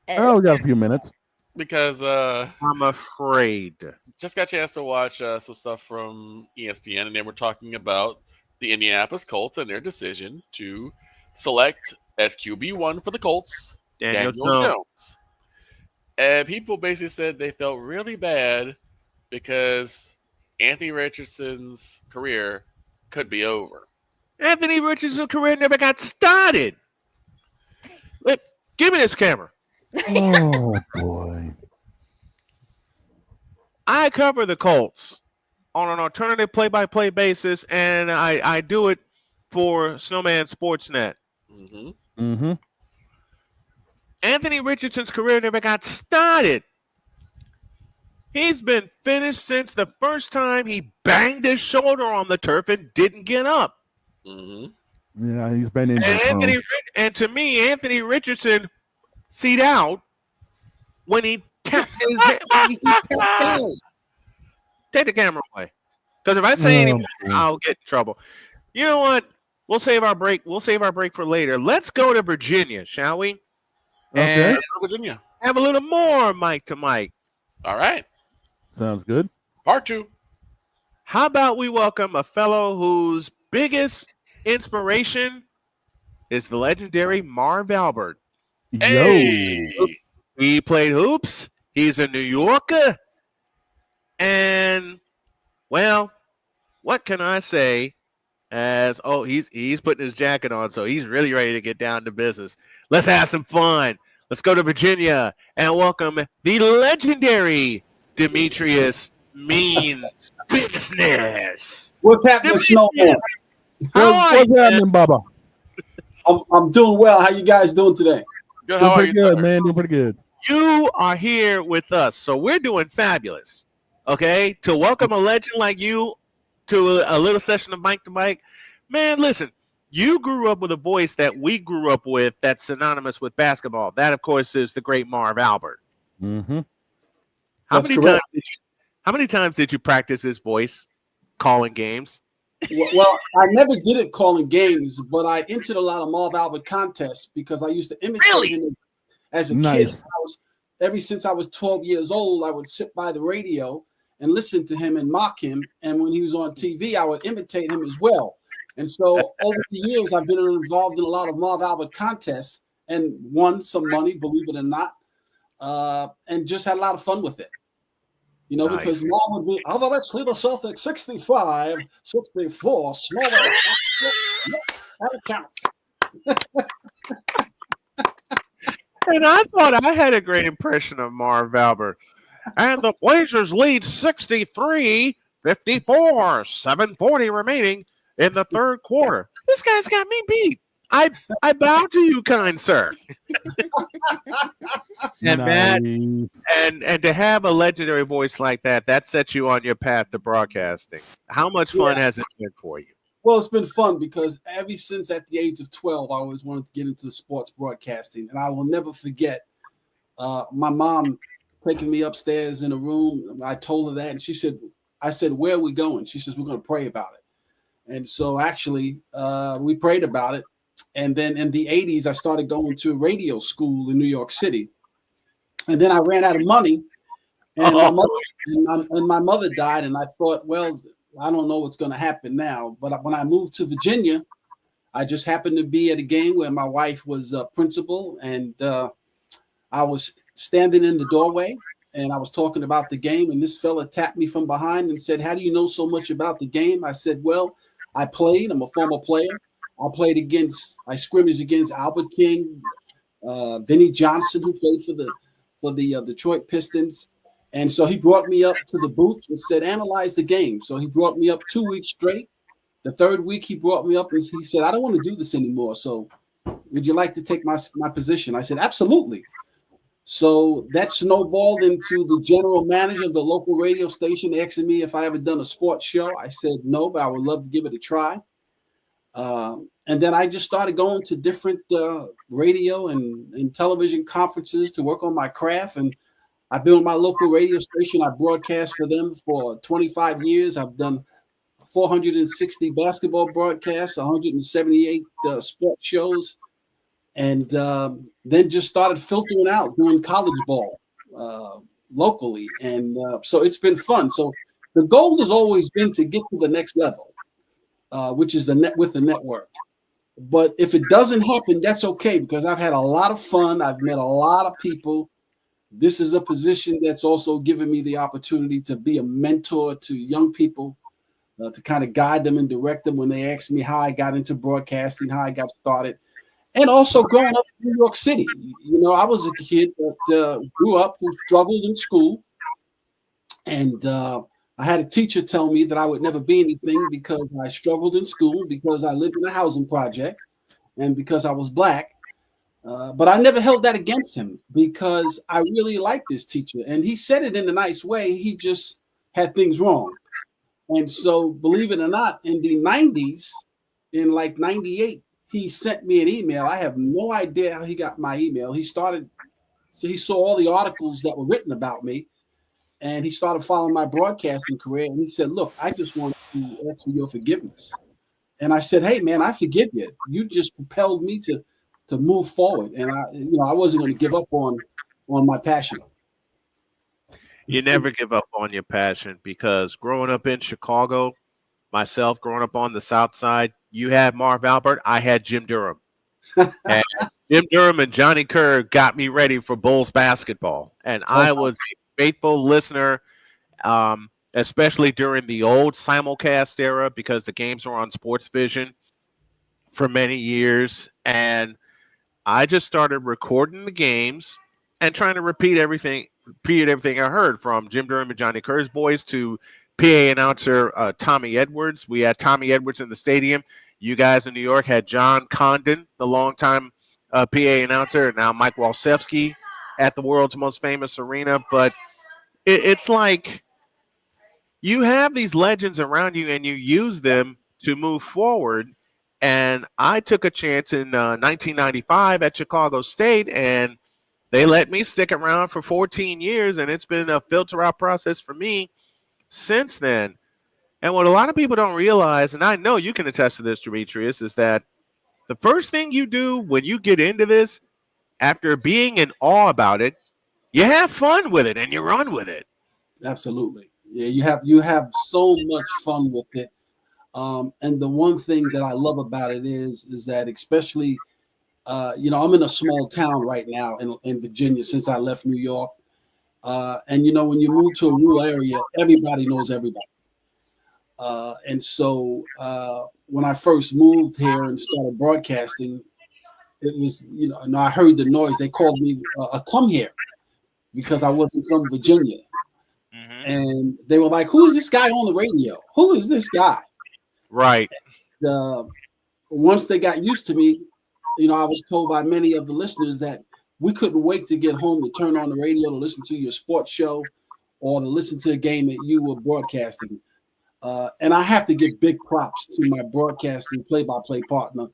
Oh, we got a few minutes. Because I'm afraid. Just got a chance to watch some stuff from ESPN, and they were talking about the Indianapolis Colts and their decision to select as QB1 for the Colts Daniel Jones. And people basically said they felt really bad because Anthony Richardson's career could be over. Anthony Richardson's career never got started. Give me this camera. Oh boy. I cover the Colts on an alternative play-by-play basis, and I do it for Snowman Sportsnet. Anthony Richardson's career never got started. He's been finished since the first time he banged his shoulder on the turf and didn't get up. Yeah, he's been injured. And to me, Anthony Richardson seat out when he tapped his head. Down. Take the camera away. Because if I say anything, I'll get in trouble. You know what? We'll save our break. We'll save our break for later. Let's go to Virginia, shall we? Okay. And Virginia. Have a little more mic to mic. All right. Sounds good. Part 2. How about we welcome a fellow whose biggest inspiration is the legendary Marv Albert. Hey. Yo. He played hoops. He's a New Yorker. And, well, what can I say? He's putting his jacket on, so he's really ready to get down to business. Let's have some fun. Let's go to Virginia and welcome the legendary Demetrius Means Business. What's happening, Snowman? What's happening, Bubba? I'm doing well. How you guys doing today? Good. Doing How are pretty you, good, sir? man. Doing pretty good. You are here with us, so we're doing fabulous. Okay, to welcome a legend like you to a little session of mic to mic, man. Listen, you grew up with a voice that we grew up with that's synonymous with basketball. That, of course, is the great Marv Albert. How many times did you practice his voice calling games? Well, I never did it calling games, but I entered a lot of Marv Albert contests because I used to imitate him as a kid. Ever since I was 12 years old, I would sit by the radio and listen to him and mock him. And when he was on TV, I would imitate him as well. And so over the years, I've been involved in a lot of Marv Albert contests and won some money, believe it or not, and just had a lot of fun with it. You know, because Marv would be, oh, let's leave the Celtics 65, 64, smaller. That counts. And I thought I had a great impression of Marv Albert. And the Blazers lead 63-54, 7:40 remaining in the third quarter. This guy's got me beat. I bow to you, kind sir. And that, and to have a legendary voice like that sets you on your path to broadcasting. How much fun has it been for you? Well, it's been fun because ever since at the age of 12, I always wanted to get into sports broadcasting. And I will never forget my mom taking me upstairs in a room. I told her that, and I said, where are we going? She says, we're going to pray about it. And so actually we prayed about it. And then in the 80s, I started going to radio school in New York City. And then I ran out of money. And my mother died. And I thought, well, I don't know what's going to happen now. But when I moved to Virginia, I just happened to be at a game where my wife was a principal. And I was standing in the doorway. And I was talking about the game. And this fella tapped me from behind and said, how do you know so much about the game? I said, well, I played. I'm a former player. I scrimmaged against Albert King, Vinnie Johnson, who played for the Detroit Pistons. And so he brought me up to the booth and said, analyze the game. So he brought me up 2 weeks straight. The third week he brought me up and he said, I don't want to do this anymore. So would you like to take my position? I said, absolutely. So that snowballed into the general manager of the local radio station asking me if I ever done a sports show. I said no, but I would love to give it a try. And then I just started going to different radio and television conferences to work on my craft. And I've been on my local radio station. I broadcast for them for 25 years. I've done 460 basketball broadcasts, 178 sports shows, and then just started filtering out doing college ball locally. And so it's been fun. So the goal has always been to get to the next level, which is with the network. But if it doesn't happen, that's okay, because I've had a lot of fun. I've met a lot of people. This is a position that's also given me the opportunity to be a mentor to young people, to kind of guide them and direct them when they ask me how I got into broadcasting, how I got started. And also growing up in New York City. You know, I was a kid that grew up who struggled in school. And I had a teacher tell me that I would never be anything because I struggled in school, because I lived in a housing project, and because I was Black. But I never held that against him, because I really liked this teacher. And he said it in a nice way. He just had things wrong. And so, believe it or not, in the 90s, in like 98, he sent me an email. I have no idea how he got my email. He saw all the articles that were written about me, and he started following my broadcasting career. And he said, look, I just want to ask for your forgiveness. And I said, hey, man, I forgive you. You just propelled me to move forward. And I wasn't going to give up on my passion. You never give up on your passion, because growing up in Chicago, myself growing up on the South Side, you had Marv Albert, I had Jim Durham. And Jim Durham and Johnny Kerr got me ready for Bulls basketball. And I was a faithful listener, especially during the old simulcast era, because the games were on Sports Vision for many years. And I just started recording the games and trying to repeat everything I heard, from Jim Durham and Johnny Kerr's boys to PA announcer Tommy Edwards. We had Tommy Edwards in the stadium. You guys in New York had John Condon, the longtime PA announcer, and now Mike Walsewski at the world's most famous arena. But it's like you have these legends around you, and you use them to move forward. And I took a chance in 1995 at Chicago State, and they let me stick around for 14 years, and it's been a filter out process for me since then. And what a lot of people don't realize, and I know you can attest to this, Demetrius, is that the first thing you do when you get into this, after being in awe about it, you have fun with it and you run with it. Absolutely. Yeah, you have so much fun with it. And the one thing that I love about it is that, especially, I'm in a small town right now in Virginia since I left New York. And, when you move to a rural area, everybody knows everybody. And so when I first moved here and started broadcasting, it was, and I heard the noise. They called me a come here, because I wasn't from Virginia. Mm-hmm. And they were like, who is this guy on the radio? Who is this guy? Right. Once they got used to me, I was told by many of the listeners that we couldn't wait to get home to turn on the radio to listen to your sports show or to listen to a game that you were broadcasting. And I have to give big props to my broadcasting play-by-play partner,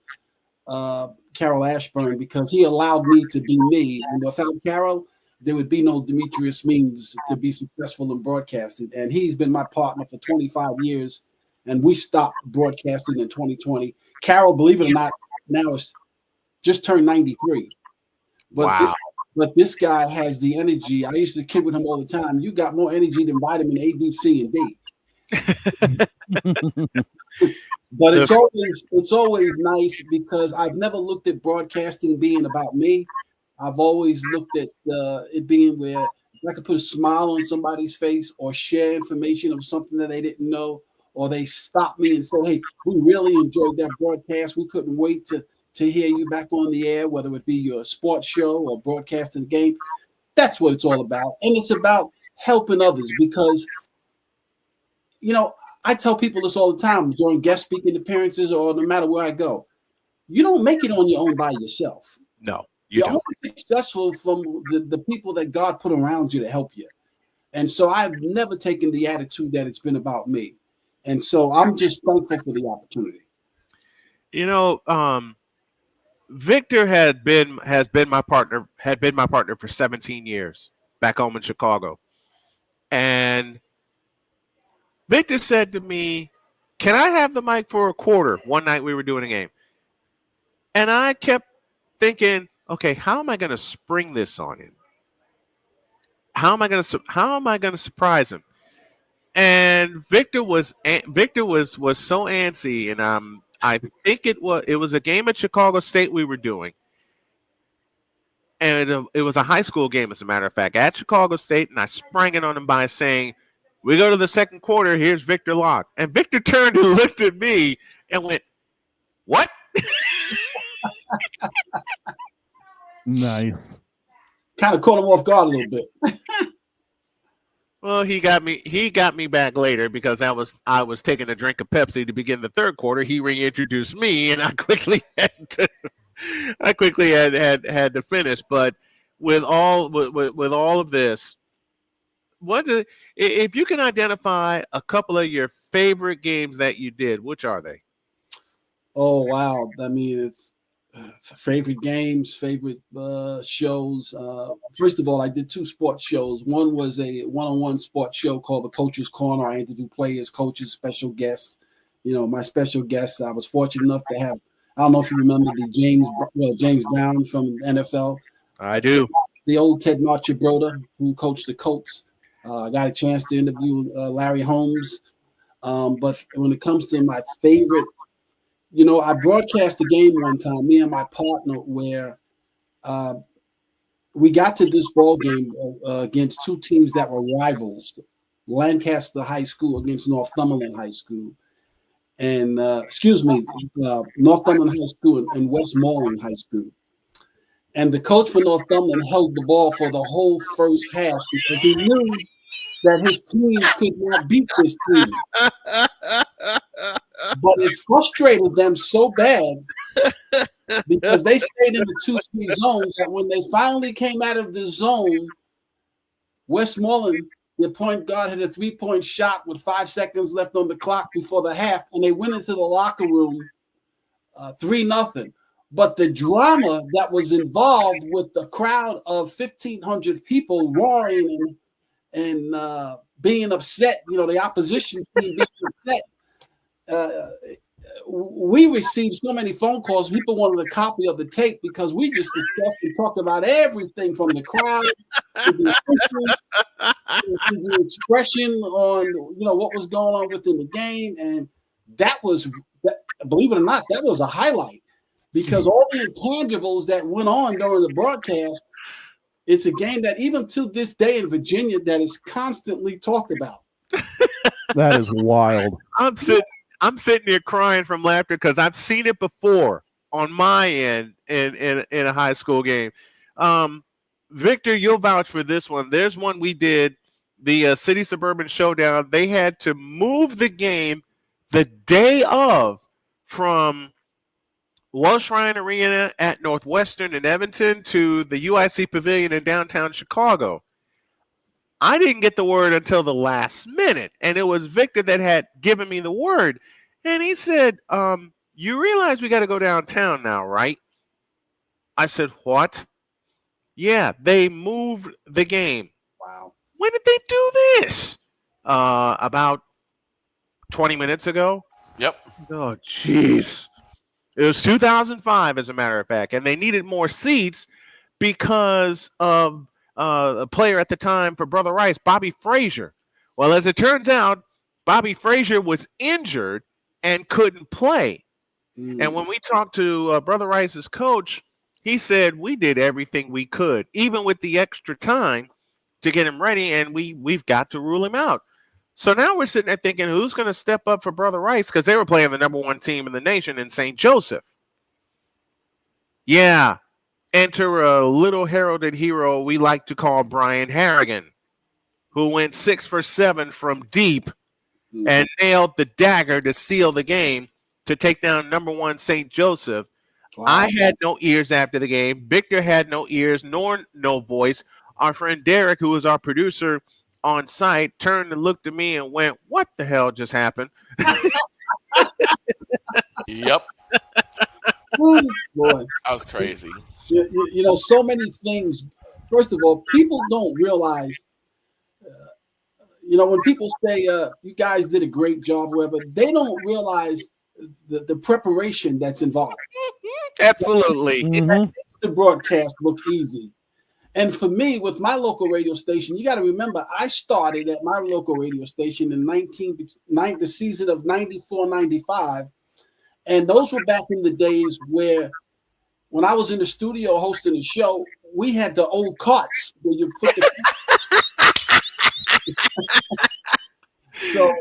Carol Ashburn, because he allowed me to be me. And without Carol, there would be no Demetrius Means to be successful in broadcasting. And he's been my partner for 25 years. And we stopped broadcasting in 2020. Carol, believe it or not, now is just turned 93. But wow. This guy has the energy. I used to kid with him all the time. You got more energy than vitamin A, B, C, and D. But it's always nice, because I've never looked at broadcasting being about me. I've always looked at it being where I could put a smile on somebody's face or share information of something that they didn't know, or they stop me and say, hey, we really enjoyed that broadcast. We couldn't wait to hear you back on the air, whether it be your sports show or broadcasting the game. That's what it's all about. And it's about helping others because, you know, I tell people this all the time during guest speaking appearances or no matter where I go. You don't make it on your own by yourself. No, you're only successful from the people that God put around you to help you. And so I've never taken the attitude that it's been about me. And so I'm just thankful for the opportunity. You know, Victor has been my partner for 17 years back home in Chicago. And Victor said to me, "Can I have the mic for a quarter?" One night we were doing a game. And I kept thinking, okay, how am I going to spring this on him? How am I going to surprise him? And Victor was so antsy, and I think it was a game at Chicago State we were doing, and it was a high school game, as a matter of fact, at Chicago State, and I sprang it on him by saying, "We go to the second quarter. Here's Victor Locke." And Victor turned and looked at me and went, "What?" Nice. Kind of caught him off guard a little bit. Well, he got me back later because I was taking a drink of Pepsi to begin the third quarter. He reintroduced me, and I quickly had to finish. But with all of this, if you can identify a couple of your favorite games that you did, which are they? Oh wow! I mean, it's favorite games, favorite shows. First of all, I did 2 sports shows. One was a one-on-one sports show called The Coach's Corner. I interviewed players, coaches, special guests. You know, my special guests, I was fortunate enough to have, I don't know if you remember the James Brown from the NFL. I do. The old Ted Marchibroda, who coached the Colts. I got a chance to interview Larry Holmes. But when it comes to my favorite, you know, I broadcast the game one time, me and my partner, where we got to this ball game against 2 teams that were rivals, Lancaster High School against Northumberland High School. And, Northumberland High School and Westmoreland High School. And the coach for Northumberland held the ball for the whole first half because he knew that his team could not beat this team. But it frustrated them so bad because they stayed in the 2-3 zones that when they finally came out of the zone, Westmoreland, the point guard, had a 3-point shot with 5 seconds left on the clock before the half, and they went into the locker room 3-0. But the drama that was involved with the crowd of 1,500 people roaring and being upset, you know, the opposition team being upset. We received so many phone calls. People wanted a copy of the tape because we just discussed and talked about everything from the crowd to the expression on, you know, what was going on within the game. And that was, believe it or not, that was a highlight because all the intangibles that went on during the broadcast, it's a game that even to this day in Virginia that is constantly talked about. That is wild. I'm sitting here crying from laughter because I've seen it before on my end in a high school game. Victor, you'll vouch for this one. There's one we did, the City Suburban Showdown. They had to move the game the day of from Welsh Ryan Arena at Northwestern in Evanston to the UIC Pavilion in downtown Chicago. I didn't get the word until the last minute, and it was Victor that had given me the word. And he said, you realize we got to go downtown now, right? I said, what? Yeah, they moved the game. Wow. When did they do this? About 20 minutes ago. Yep. Oh, jeez. It was 2005, as a matter of fact, and they needed more seats because of a player at the time for Brother Rice, Bobby Frazier. Well, as it turns out, Bobby Frazier was injured and couldn't play. And when we talked to Brother Rice's coach, he said, we did everything we could, even with the extra time, to get him ready, and we've got to rule him out. So now we're sitting there thinking, who's going to step up for Brother Rice? Because they were playing the #1 team in the nation in St. Joseph. Yeah. Enter a little heralded hero we like to call Brian Harrigan, who went 6 for 7 from deep and nailed the dagger to seal the game to take down #1 St. Joseph. Wow. I had no ears after the game. Victor had no ears nor no voice. Our friend Derek, who was our producer on site, turned and looked at me and went, "What the hell just happened?" Yep. Boy, that was crazy. You know, so many things. First of all, people don't realize, you know, when people say, you guys did a great job, whatever, they don't realize the preparation that's involved. Absolutely. The broadcast look easy. And for me, with my local radio station, you got to remember, I started at my local radio station in the season of 94-95. And those were back in the days where, when I was in the studio hosting the show, we had the old carts where you put the so,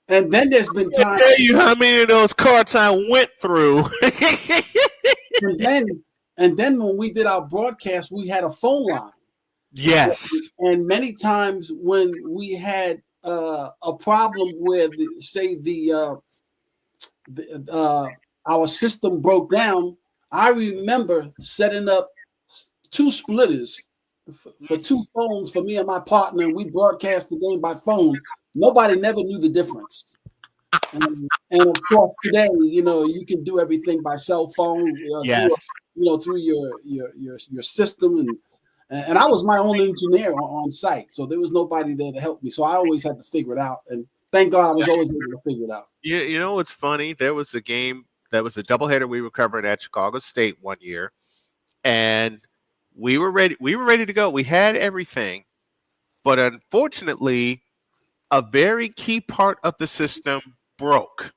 and then there's been times. I tell you how many of those carts I went through. and then when we did our broadcast, we had a phone line. Yes. And many times when we had a problem where, our system broke down, I remember setting up 2 splitters for 2 phones for me and my partner, and we broadcast the game by phone. Nobody never knew the difference. And of course, today, you know, you can do everything by cell phone. Yes. Through your system, and I was my own engineer on site, so there was nobody there to help me. So I always had to figure it out, and thank God I was always able to figure it out. You know what's funny? There was a game that was a doubleheader we were covering at Chicago State one year, and we were ready. We were ready to go. We had everything, but unfortunately, a very key part of the system broke.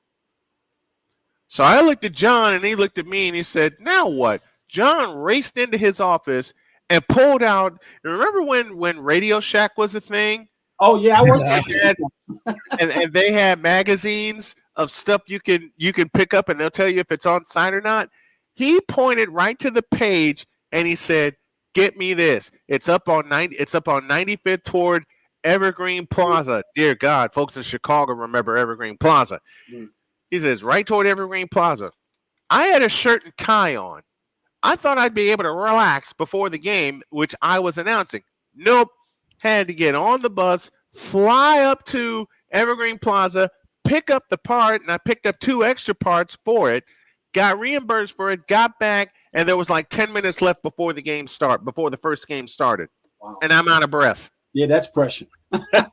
So I looked at John, and he looked at me, and he said, "Now what?" John raced into his office and pulled out. Remember when Radio Shack was a thing? Oh yeah, I was. and they had magazines of stuff you can pick up, and they'll tell you if it's on site or not. He pointed right to the page, and he said, "Get me this. It's up on 95th toward Evergreen Plaza." Dear God, folks in Chicago remember Evergreen Plaza. He says, "Right toward Evergreen Plaza." I had a shirt and tie on. I thought I'd be able to relax before the game, which I was announcing. Nope. Had to get on the bus, fly up to Evergreen Plaza, pick up the part, and I picked up 2 extra parts for it, got reimbursed for it, got back, and there was like 10 minutes left before the first game started. Wow. And I'm out of breath. Yeah, that's pressure. Yeah,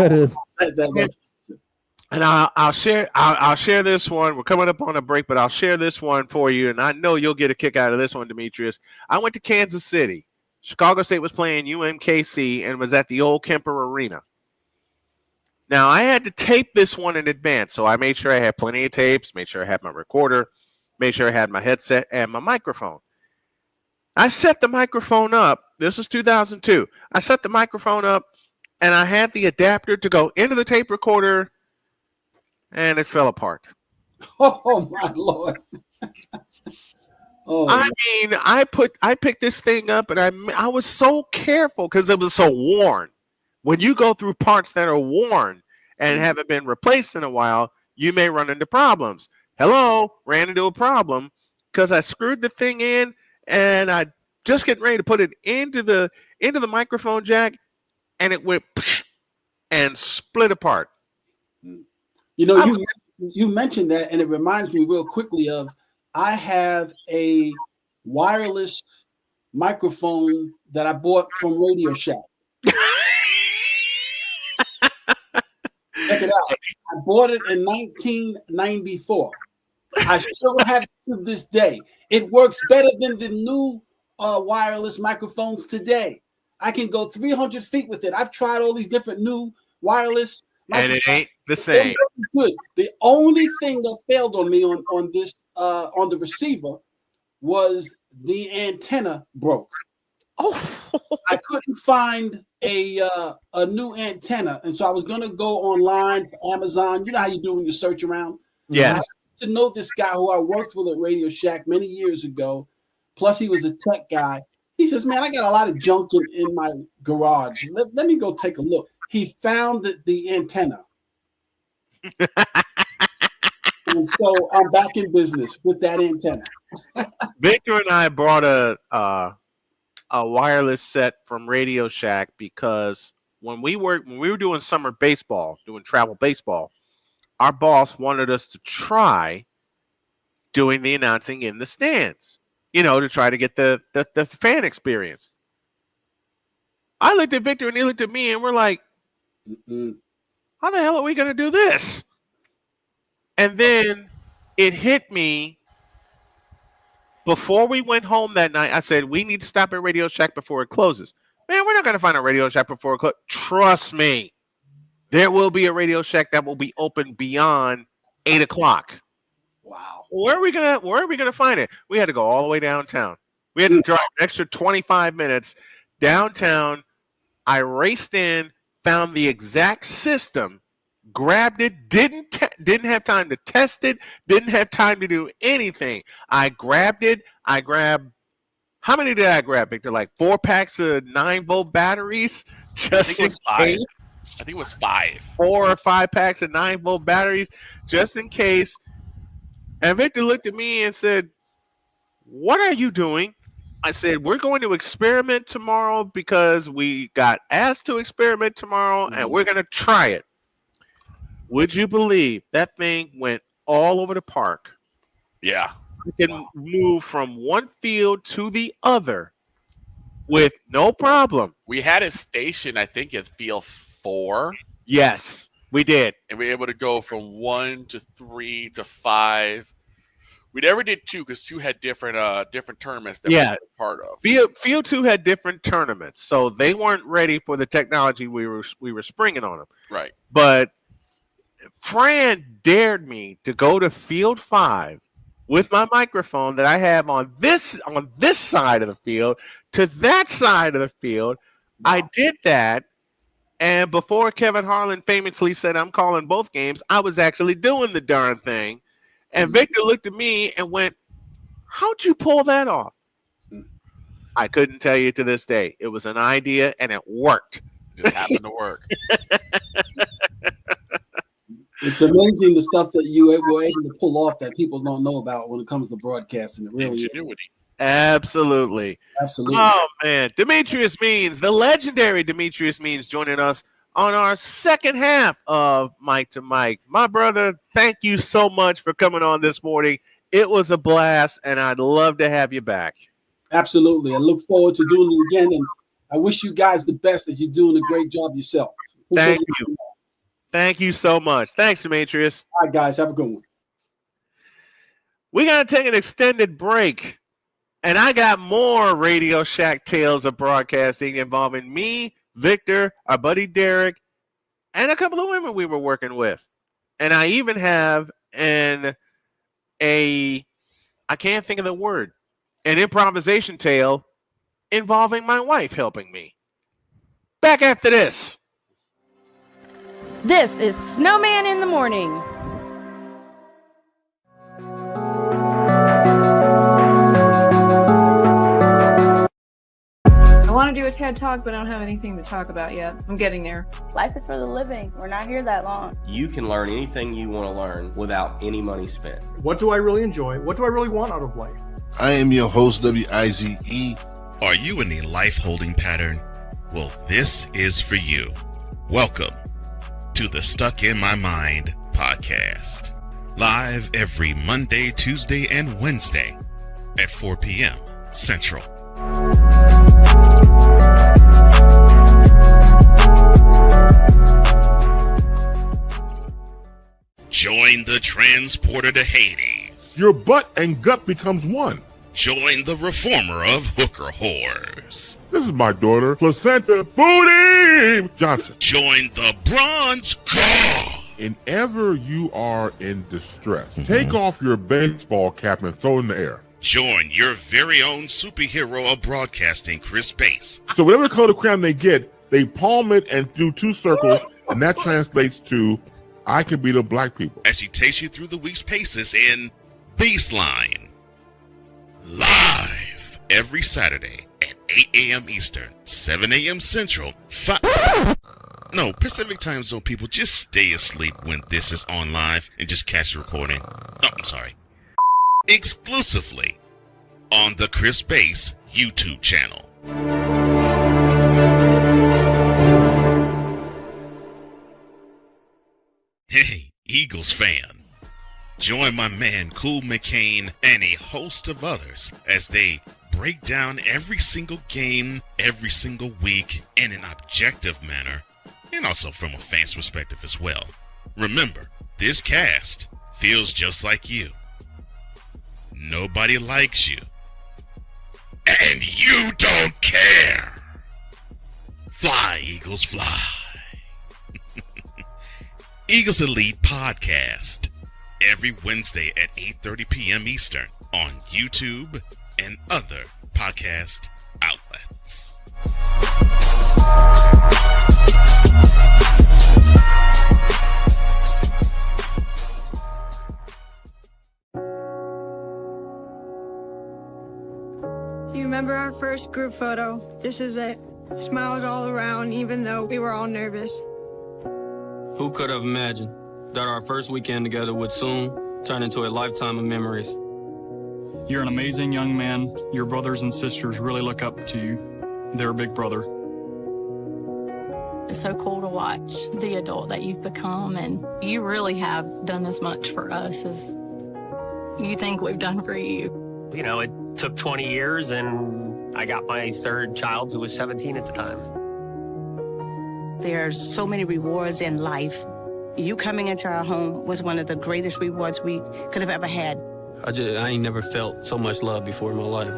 it is. And I'll share this one. We're coming up on a break, but I'll share this one for you, and I know you'll get a kick out of this one, Demetrius. I went to Kansas City. Chicago State was playing UMKC and was at the old Kemper Arena. Now, I had to tape this one in advance, so I made sure I had plenty of tapes, made sure I had my recorder, made sure I had my headset and my microphone. I set the microphone up. This is 2002. I set the microphone up, and I had the adapter to go into the tape recorder, and it fell apart. Oh, my Lord. Oh, I mean, I picked this thing up, and I was so careful because it was so worn. When you go through parts that are worn and haven't been replaced in a while, you may run into problems. Ran into a problem because I screwed the thing in, and I just getting ready to put it into the microphone jack, and it went and split apart. You know, you mentioned that, and it reminds me real quickly of, I have a wireless microphone that I bought from Radio Shack. Check it out. I bought it in 1994. I still have it to this day. It works better than the new wireless microphones today. I can go 300 feet with it. I've tried all these different new wireless and it ain't the same. Good. The only thing that failed on me on this on the receiver was the antenna broke. Oh, I couldn't find a new antenna, and so I was gonna go online for Amazon. You know how you do when you search around. Yes. To know this guy who I worked with at Radio Shack many years ago. Plus, he was a tech guy. He says, "Man, I got a lot of junk in my garage. Let me go take a look." He found the antenna. And so I'm back in business with that antenna. Victor and I brought a wireless set from Radio Shack because when we were doing summer baseball, doing travel baseball, our boss wanted us to try doing the announcing in the stands, to try to get the fan experience. I looked at Victor and he looked at me and we're like, how the hell are we going to do this? And then it hit me before we went home that night. I said, we need to stop at Radio Shack before it closes. Man, we're not going to find a Radio Shack before it closes. Trust me. There will be a Radio Shack that will be open beyond 8 o'clock. Wow. Where are we gonna find it? We had to go all the way downtown. We had to drive an extra 25 minutes downtown. I raced in, found the exact system, grabbed it, didn't have time to test it, didn't have time to do anything. I grabbed it. How many did I grab, Victor? Like 4 packs of 9-volt batteries? Just in case. I think it was 5. 4 or 5 packs of 9-volt batteries, just in case. And Victor looked at me and said, "What are you doing?" I said, "We're going to experiment tomorrow because we got asked to experiment tomorrow, and we're going to try it." Would you believe that thing went all over the park? Yeah. You can move from one field to the other with no problem. We had a station, I think, at field 4. Yes, we did. And we were able to go from 1 to 3 to 5. We never did 2 because 2 had different tournaments that we were part of. Field 2 had different tournaments, so they weren't ready for the technology we were springing on them. Right. But Fran dared me to go to field 5 with my microphone that I have on this side of the field to that side of the field. Wow. I did that. And before Kevin Harlan famously said, "I'm calling both games," I was actually doing the darn thing. And Victor looked at me and went, "How'd you pull that off?" I couldn't tell you to this day. It was an idea and it worked. It just happened to work. It's amazing the stuff that you were able to pull off that people don't know about when it comes to broadcasting. It really Ingenuity. Absolutely. Absolutely. Oh, man. Demetrius Means, the legendary Demetrius Means, joining us on our second half of Mike to Mike. My brother, thank you so much for coming on this morning. It was a blast, and I'd love to have you back. Absolutely. I look forward to doing it again, and I wish you guys the best as you're doing a great job yourself. Thank you. Thank you so much. Thanks, Demetrius. All right, guys. Have a good one. We got to take an extended break, and I got more Radio Shack tales of broadcasting involving me, Victor, our buddy Derek, and a couple of women we were working with. And I even have I can't think of the word, an improvisation tale involving my wife helping me. Back after this. This is Snowman in the Morning. I want to do a TED Talk, but I don't have anything to talk about yet. I'm getting there. Life is for the living. We're not here that long. You can learn anything you want to learn without any money spent. What do I really enjoy? What do I really want out of life? I am your host, WIZE. Are you in a life holding pattern? Well, this is for you. Welcome to the Stuck in My Mind podcast. Live every Monday, Tuesday, and Wednesday at 4 p.m. Central. Join the transporter to Hades. Your butt and gut becomes one. Join the reformer of hooker whores. This is my daughter, Placenta Booty Johnson. Join the bronze car. Whenever you are in distress, take off your baseball cap and throw it in the air. Join your very own superhero of broadcasting, Chris Bass. So whatever color crayon they get they palm it and do two circles, and that translates to I can be the black people. As she takes you through the week's paces in Baseline. Live every Saturday at 8 a.m. Eastern, 7 a.m. Central, Pacific Time Zone people, just stay asleep when this is on live and just catch the recording. Oh, I'm sorry. Exclusively on the Chris Bass YouTube channel. Hey, Eagles fan. Join my man Cool McCain and a host of others as they break down every single game, every single week in an objective manner, and also from a fan's perspective as well. Remember, this cast feels just like you. Nobody likes you. And you don't care. Fly, Eagles, fly. Eagles Elite Podcast. Every Wednesday at 8:30 p.m. Eastern on YouTube and other podcast outlets. Do you remember our first group photo? This is it. Smiles all around, even though we were all nervous. Who could have imagined that our first weekend together would soon turn into a lifetime of memories? You're an amazing young man. Your brothers and sisters really look up to you. They're a big brother. It's so cool to watch the adult that you've become, and you really have done as much for us as you think we've done for you. You know, it took 20 years, and I got my third child, who was 17 at the time. There's so many rewards in life. You coming into our home was one of the greatest rewards we could have ever had. I ain't never felt so much love before in my life.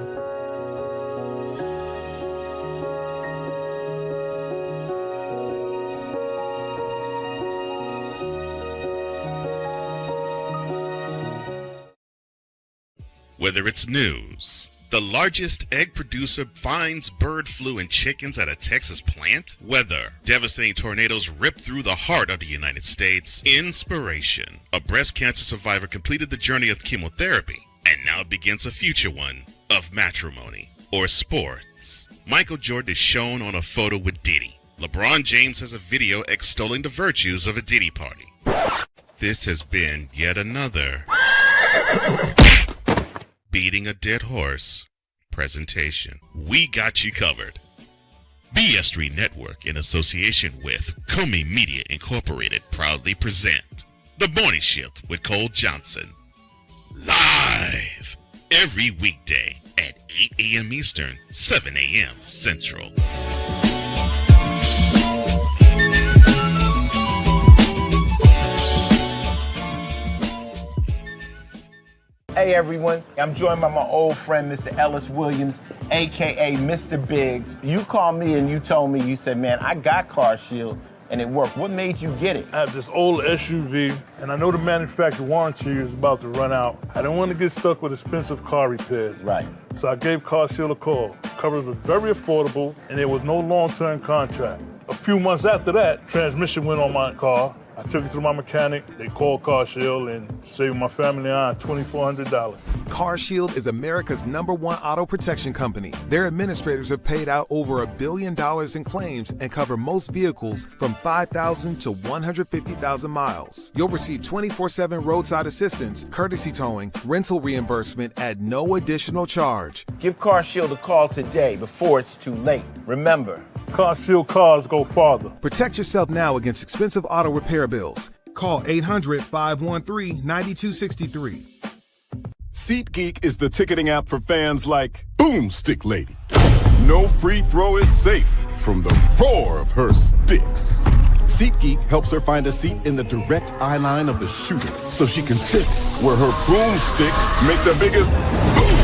Whether it's news, the largest egg producer finds bird flu in chickens at a Texas plant, weather, devastating tornadoes rip through the heart of the United States, inspiration, a breast cancer survivor completed the journey of chemotherapy and now begins a future one of matrimony, or sports. Michael Jordan is shown on a photo with Diddy. LeBron James has a video extolling the virtues of a Diddy party. This has been yet another beating a dead horse presentation. We got you covered. BS3 Network, in association with Comey Media Incorporated, proudly present The Morning Shift with Cole Johnson. Live every weekday at 8 a.m. Eastern, 7 a.m. Central. Hey everyone, I'm joined by my old friend, Mr. Ellis Williams, AKA Mr. Biggs. You called me and you told me, you said, man, I got CarShield and it worked. What made you get it? I have this old SUV and I know the manufacturer warranty is about to run out. I didn't want to get stuck with expensive car repairs. Right. So I gave CarShield a call. Coverage was very affordable and there was no long-term contract. A few months after that, transmission went on my car. I took it to my mechanic, they called CarShield and saved my family on $2,400. CarShield is America's #1 auto protection company. Their administrators have paid out over $1 billion in claims and cover most vehicles from 5,000 to 150,000 miles. You'll receive 24/7 roadside assistance, courtesy towing, rental reimbursement at no additional charge. Give CarShield a call today before it's too late. Remember, CarShield cars go farther. Protect yourself now against expensive auto repair bills. Call 800-513-9263. SeatGeek is the ticketing app for fans like Boomstick Lady. No free throw is safe from the roar of her sticks. SeatGeek helps her find a seat in the direct eye line of the shooter so she can sit where her boomsticks make the biggest boom.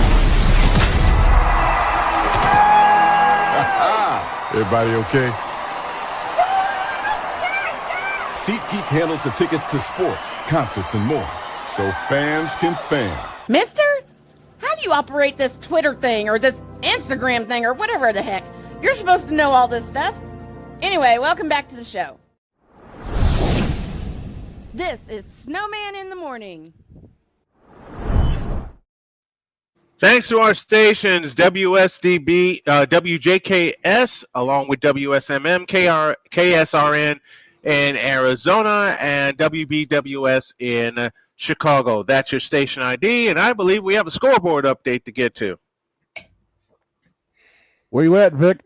Everybody okay? SeatGeek handles the tickets to sports, concerts, and more, so fans can fan. Mister, how do you operate this Twitter thing or this Instagram thing or whatever the heck? You're supposed to know all this stuff. Anyway, welcome back to the show. This is Snowman in the Morning. Thanks to our stations, WSDB, WJKS, along with WSMM, KSRN in Arizona, and WBWS in Chicago. That's your station ID, and I believe we have a scoreboard update to get to. Where you at, Vic?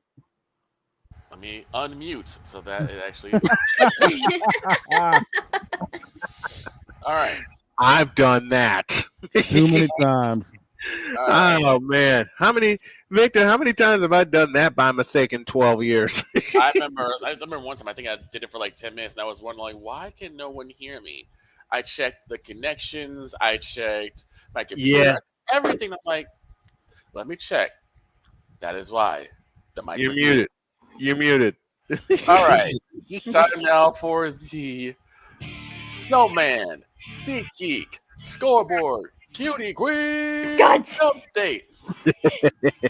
Let me unmute so that it actually. All right. I've done that. Too many times. Right. Oh, man. Victor, how many times have I done that by mistake in 12 years? I remember one time, I think I did it for like 10 minutes, and I was wondering, why can no one hear me? I checked the connections. I checked my computer. Everything. I'm like, let me check. That is why the mic was muted. You're muted. All right. Time now for the Snowman, SeatGeek, Scoreboard, Cutie Queen update.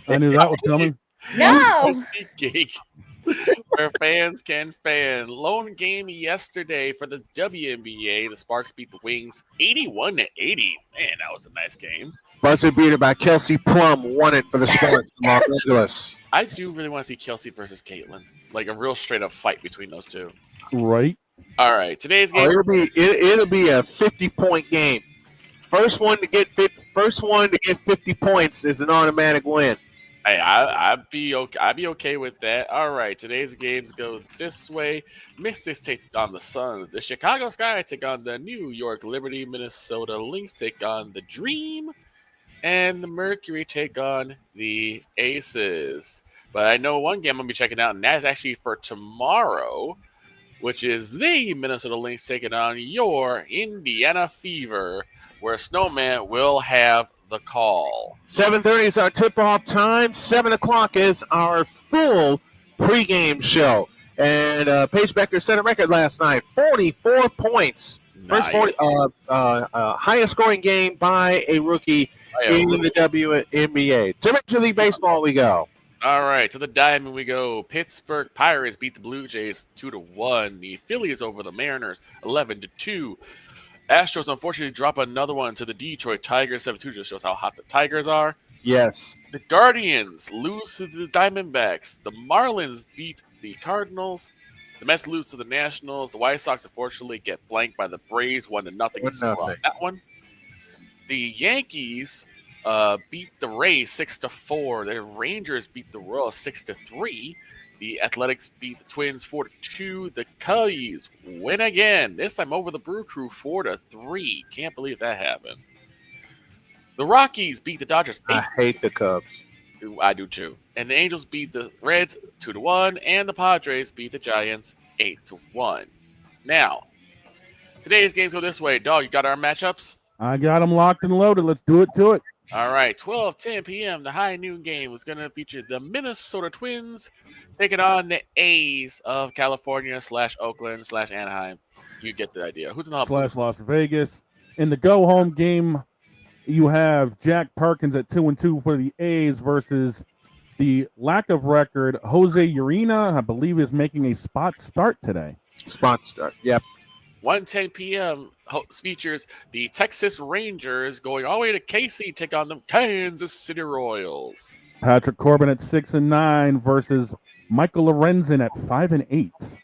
I knew that was coming. No. SeatGeek, where fans can fan. Lone game yesterday for the WNBA. The Sparks beat the Wings 81-80. Man, that was a nice game. Buzzer beater by Kelsey Plum won it for the Sparks from Los Angeles. I do really want to see Kelsey versus Caitlin. Like a real straight up fight between those two. Right. All right. Today's game. It'll be a 50-point game. First one to get 50 points is an automatic win. Hey, I'd be okay with that. All right, today's games go this way. Mystics take on the Suns. The Chicago Sky take on the New York Liberty. Minnesota Lynx take on the Dream. And the Mercury take on the Aces. But I know one game I'm going to be checking out, and that's actually for tomorrow, which is the Minnesota Lynx taking on your Indiana Fever, where Snowman will have the call. 7:30 is our tip-off time. 7 o'clock is our full pregame show. And Paige Becker set a record last night, 44 points. Nice. First highest scoring game by a rookie in the WNBA. To Major League Baseball we go. All right, to the Diamond we go. Pittsburgh Pirates beat the Blue Jays 2-1. The Phillies over the Mariners 11-2. Astros unfortunately drop another one to the Detroit Tigers 7-2. Just shows how hot the Tigers are. Yes. The Guardians lose to the Diamondbacks. The Marlins beat the Cardinals. The Mets lose to the Nationals. The White Sox unfortunately get blanked by the Braves 1-0 on that one. The Yankees beat the Rays 6-4. The Rangers beat the Royals 6-3. The Athletics beat the Twins 4-2. The Cubs win again. This time over the Brew Crew 4-3. Can't believe that happened. The Rockies beat the Dodgers 8. I hate the Cubs. I do too. And the Angels beat the Reds 2-1. And the Padres beat the Giants 8-1. Now, today's games go this way. Dog, you got our matchups? I got them locked and loaded. Let's do it to it. All right, 12:10 p.m. The high noon game is going to feature the Minnesota Twins taking on the A's of California / Oakland / Anaheim. You get the idea. Who's in the hub? / Las Vegas. In the go-home game, you have Jack Perkins at 2-2 for the A's versus the lack of record. Jose Urena, I believe, is making a spot start today. Spot start, yep. 1:10 p.m. features the Texas Rangers going all the way to KC, take on the Kansas City Royals. Patrick Corbin at 6-9 versus Michael Lorenzen at 5-8.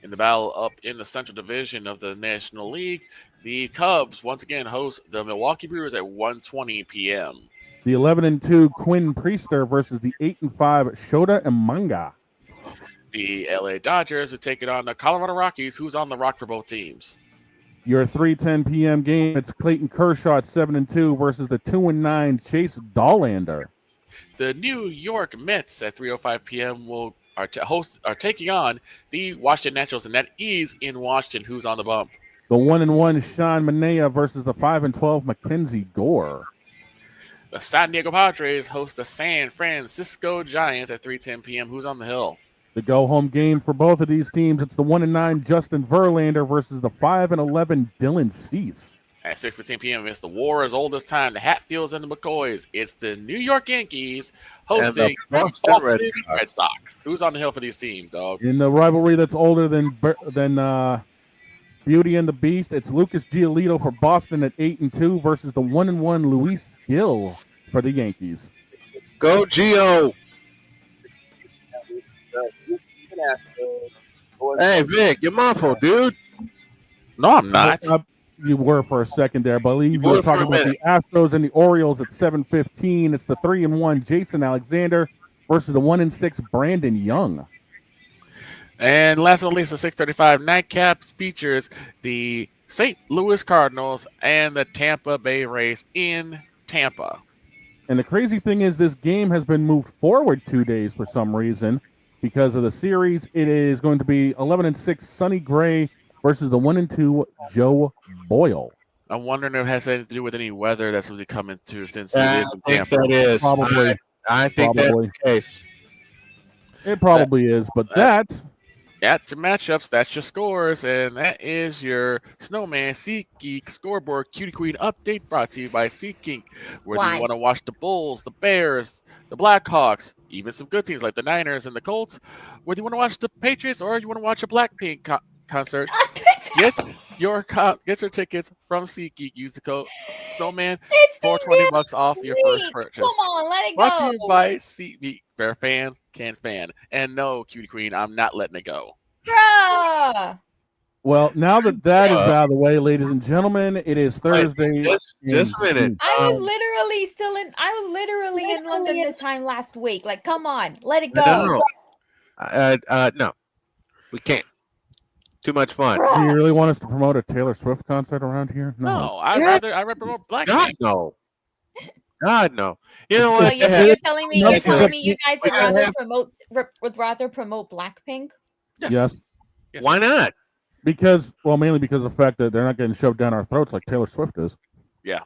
In the battle up in the Central Division of the National League, the Cubs once again host the Milwaukee Brewers at 1:20 p.m. The 11-2 Quinn Priester versus the 8-5 Shota Imanga. The LA Dodgers are taking on the Colorado Rockies, who's on the rock for both teams. Your 3:10 p.m. game, it's Clayton Kershaw at 7-2 versus the 2-9 Chase Dollander. The New York Mets at 3:05 p.m. are taking on the Washington Nationals, and that is in Washington. Who's on the bump? The 1-1 Sean Manaea versus the 5-12 Mackenzie Gore. The San Diego Padres host the San Francisco Giants at 3:10 p.m. Who's on the hill? The go-home game for both of these teams, it's the 1-9 Justin Verlander versus the 5-11 Dylan Cease. At 6:15 p.m., it's the war as old as time. The Hatfields and the McCoys. It's the New York Yankees hosting the Boston Red Sox. Who's on the hill for these teams, dog? In the rivalry that's older than Beauty and the Beast, it's Lucas Giolito for Boston at 8-2 versus the 1-1 Luis Gil for the Yankees. Go Gio! Hey Vic, you're muffled, dude. No, I'm not. You were for a second there, but I believe you were talking about the Astros and the Orioles at 7:15. It's the 3-1 Jason Alexander versus the 1-6 Brandon Young. And last but not least, the 6:35 nightcaps features the St. Louis Cardinals and the Tampa Bay Rays in Tampa. And the crazy thing is this game has been moved forward 2 days for some reason because of the series. It is going to be 11-6 Sonny Gray versus the 1-2 Joe Boyle. I'm wondering if it has anything to do with any weather that's going to be coming to since it is in Tampa. That is. Probably. I think that's the case. It probably is, but that's your matchups, that's your scores, and that is your Snowman SeatGeek scoreboard Cutie Queen update brought to you by SeatGeek. Whether you want to watch the Bulls, the Bears, the Blackhawks, even some good teams like the Niners and the Colts, whether you want to watch the Patriots or you want to watch a Blackpink concert, get your tickets from SeatGeek. Use the code Snowman for $20 off your first purchase. Come on, let it Brought go. to you by SeatGeek, where fans can fan. And no, Cutie Queen, I'm not letting it go. Bruh. well. Now that is out of the way, ladies and gentlemen, it is Thursday. Just a minute. I was literally in London this time last week. Like, come on, let it go. No, we can't. Too much fun. Do you really want us to promote a Taylor Swift concert around here? No, I'd rather promote Black. God no. God no. You know what? So you're telling me you guys would rather promote Blackpink? Yes. Why not? Mainly because of the fact that they're not getting shoved down our throats like Taylor Swift is. Yeah.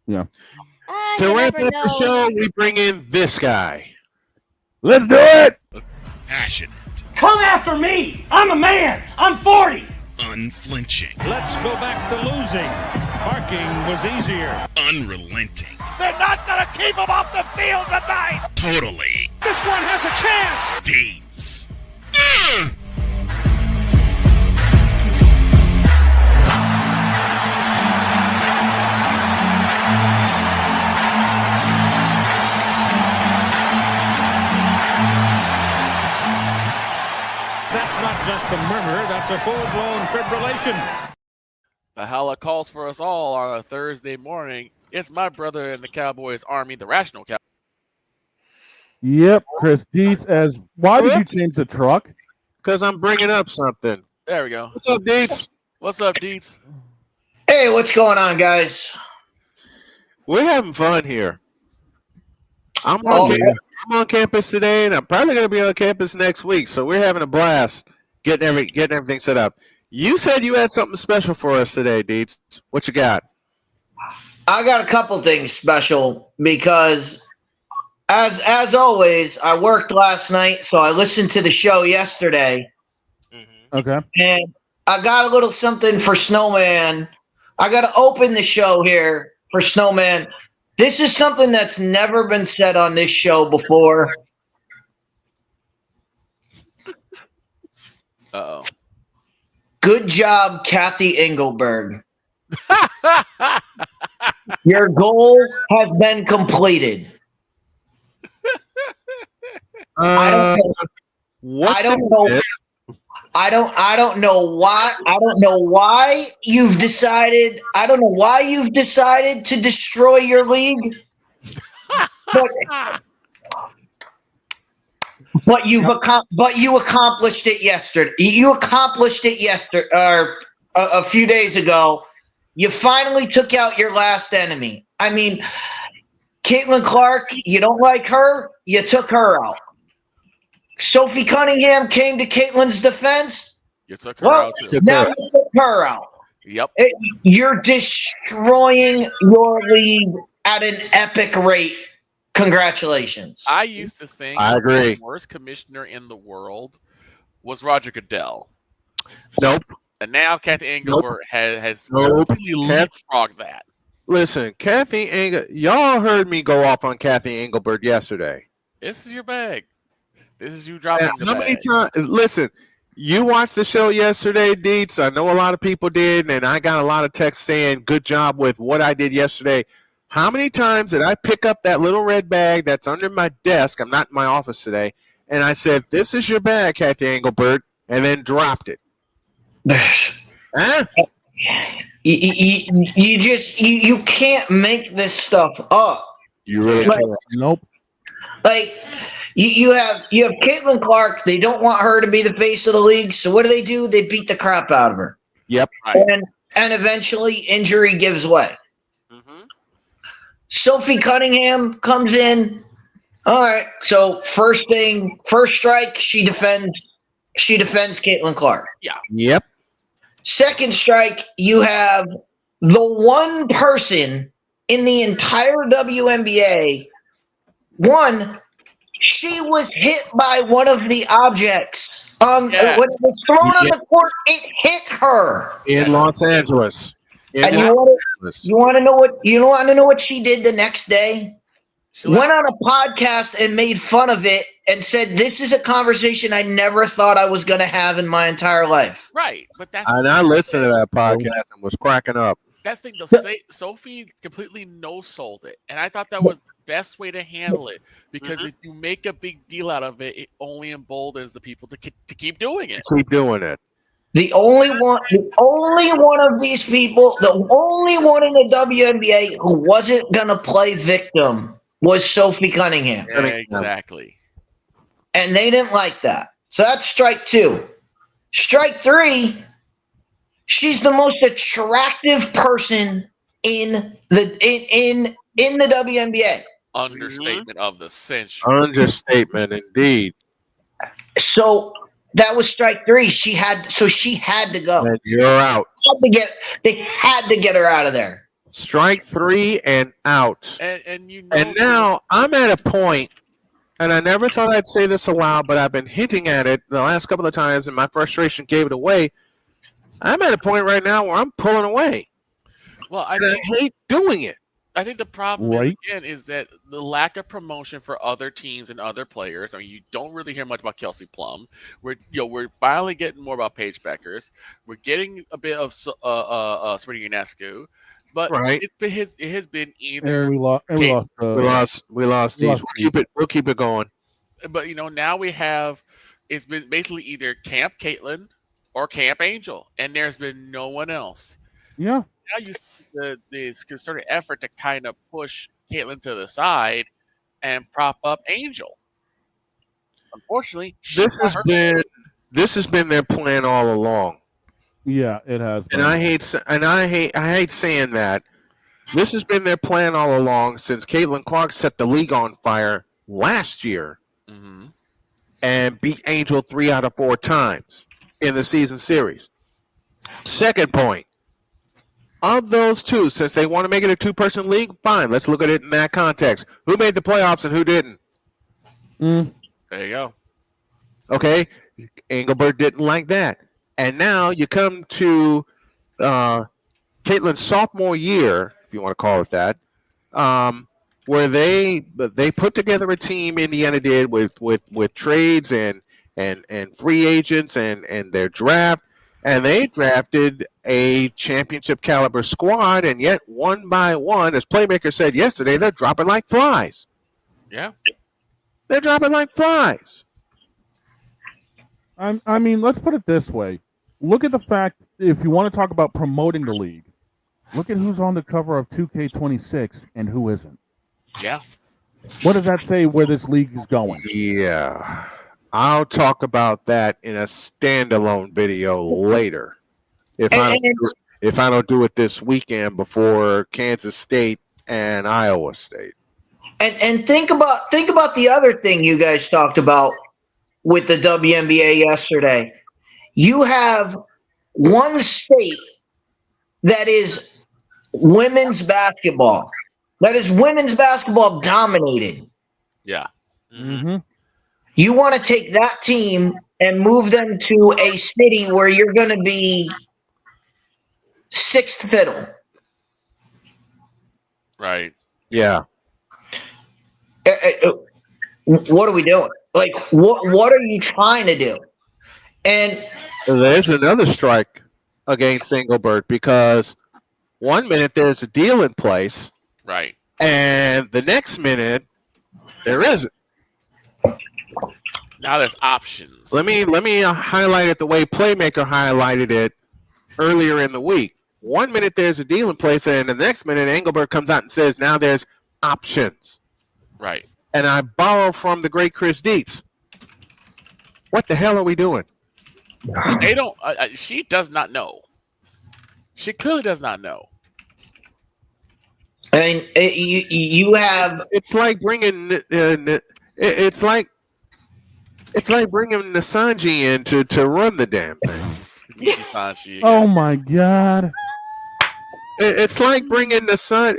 Yeah. To wrap up the show, we bring in this guy. Let's do it. Passionate. Come after me. I'm a man. I'm 40. Unflinching. Let's go back to losing. Parking was easier. Unrelenting. They're not going to keep him off the field tonight. Totally. This one has a chance. Deeds. That's not just a murmur, that's a full-blown fibrillation. The holla calls for us all on a Thursday morning. It's my brother in the Cowboys Army, the Rational Cowboys. Yep, Chris Dietz. Why did you change the truck? Because I'm bringing up something. There we go. What's up, Dietz? What's up, Dietz? Hey, what's going on, guys? We're having fun here. I'm on campus today, and I'm probably going to be on campus next week. So we're having a blast getting everything set up. You said you had something special for us today, Dietz. What you got? I got a couple things special because, as always, I worked last night, so I listened to the show yesterday. Okay. And I got a little something for Snowman. I got to open the show here for Snowman. This is something that's never been said on this show before. Uh-oh. Good job, Kathy Engelberg. Your goal has been completed. I don't know why you've decided. I don't know why you've decided to destroy your league. But you accomplished it yesterday. You accomplished it yesterday, or a few days ago. You finally took out your last enemy. I mean, Caitlin Clark. You don't like her. You took her out. Sophie Cunningham came to Caitlin's defense. You took her out. Now you took her out. Yep. You're destroying your league at an epic rate. Congratulations. I used to think I agree. The worst commissioner in the world was Roger Goodell. Nope. And now Kathy Engelbert has Nope. completely leapfrogged that. Listen, Kathy y'all heard me go off on Kathy Engelbert yesterday. This is your bag. This is you dropping the How bag. many times? Listen, you watched the show yesterday, Deets. I know a lot of people did, and I got a lot of texts saying, good job with what I did yesterday. How many times did I pick up that little red bag that's under my desk? I'm not in my office today. And I said, this is your bag, Kathy Engelbert, and then dropped it. Huh? You can't make this stuff up. You really can't. Nope. Like you have Caitlin Clark. They don't want her to be the face of the league, so what do? They beat the crap out of her. Yep. And eventually injury gives way. Sophie Cunningham comes in. All right. So first strike, she defends Caitlin Clark. Yeah. Yep. Second strike, you have the one person in the entire WNBA. One, she was hit by one of the objects. When it was thrown on the court, it hit her. In Los Angeles. And you want to know what she did the next day? Went on a podcast and made fun of it and said, "This is a conversation I never thought I was going to have in my entire life." Right, but that's And I listened to that podcast and was cracking up. that's the thing. Though, Sophie completely no-sold it, and I thought that was the best way to handle it because if you make a big deal out of it, it only emboldens the people to keep doing it. Keep doing it. The only one of these people, the only one in the WNBA who wasn't going to play victim was Sophie Cunningham. Yeah, exactly. And they didn't like that. So that's strike two. Strike three, she's the most attractive person in the WNBA. Understatement of the century. Understatement, indeed. So that was strike three. She had to go. And you're out. They had to get her out of there. Strike three and out. And now I'm at a point, and I never thought I'd say this aloud, but I've been hinting at it the last couple of times, and my frustration gave it away. I'm at a point right now where I'm pulling away. Well, I hate doing it. I think the problem is that the lack of promotion for other teams and other players. I mean, you don't really hear much about Kelsey Plum. We're finally getting more about Paige Beckers. We're getting a bit of Sabrina Ionescu, but it has been either And we lost these. We'll keep it going. But now it's been basically either Camp Caitlin or Camp Angel, and there's been no one else. Yeah. Now you see this concerted effort to kind of push Caitlin to the side and prop up Angel. Unfortunately, this has been their plan all along. Yeah, it has been. And I hate saying that. This has been their plan all along since Caitlin Clark set the league on fire last year and beat Angel 3 out of 4 times in the season series. Second point. Of those two, since they want to make it a 2-person league, fine. Let's look at it in that context. Who made the playoffs and who didn't? There you go. Okay, Engelbert didn't like that. And now you come to Caitlin's sophomore year, if you want to call it that, where they put together a team. Indiana did with trades and free agents and their draft. And they drafted a championship caliber squad, and yet one by one, as Playmaker said yesterday, they're dropping like flies. Yeah. They're dropping like flies. I mean, let's put it this way. Look at the fact, if you want to talk about promoting the league, look at who's on the cover of 2K26 and who isn't. Yeah. What does that say where this league is going? Yeah. I'll talk about that in a standalone video later. If I don't do it this weekend before Kansas State and Iowa State. And think about the other thing you guys talked about with the WNBA yesterday. You have one state that is women's basketball. That is women's basketball dominated. Yeah. Mm-hmm. You want to take that team and move them to a city where you're going to be sixth fiddle. Right. Yeah. What are we doing? Like, what are you trying to do? And there's another strike against Engelbert because 1 minute there's a deal in place, right, and the next minute there isn't. Now there's options. Let me highlight it the way Playmaker highlighted it earlier in the week. 1 minute there's a deal in place, and the next minute Engelbert comes out and says, now there's options. Right. And I borrow from the great Chris Dietz. What the hell are we doing? They don't. She does not know. She clearly does not know. I mean, you have. It's like bringing. It's like bringing Nasanji in to run the damn thing. Oh my God! It's like bringing the sun.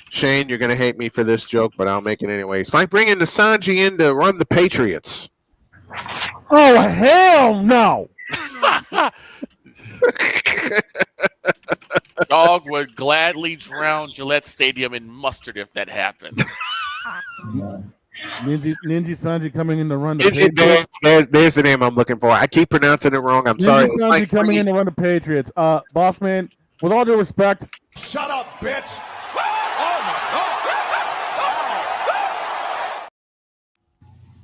Shane, you're gonna hate me for this joke, but I'll make it anyway. It's like bringing Nasanji in to run the Patriots. Oh hell no! Dog would gladly drown Gillette Stadium in mustard if that happened. Ninja Sanji coming in to run the Patriots. There's the name I'm looking for. I keep pronouncing it wrong. I'm sorry. Ninja Sanji coming in to run the Patriots. Boss man, with all due respect. Shut up, bitch!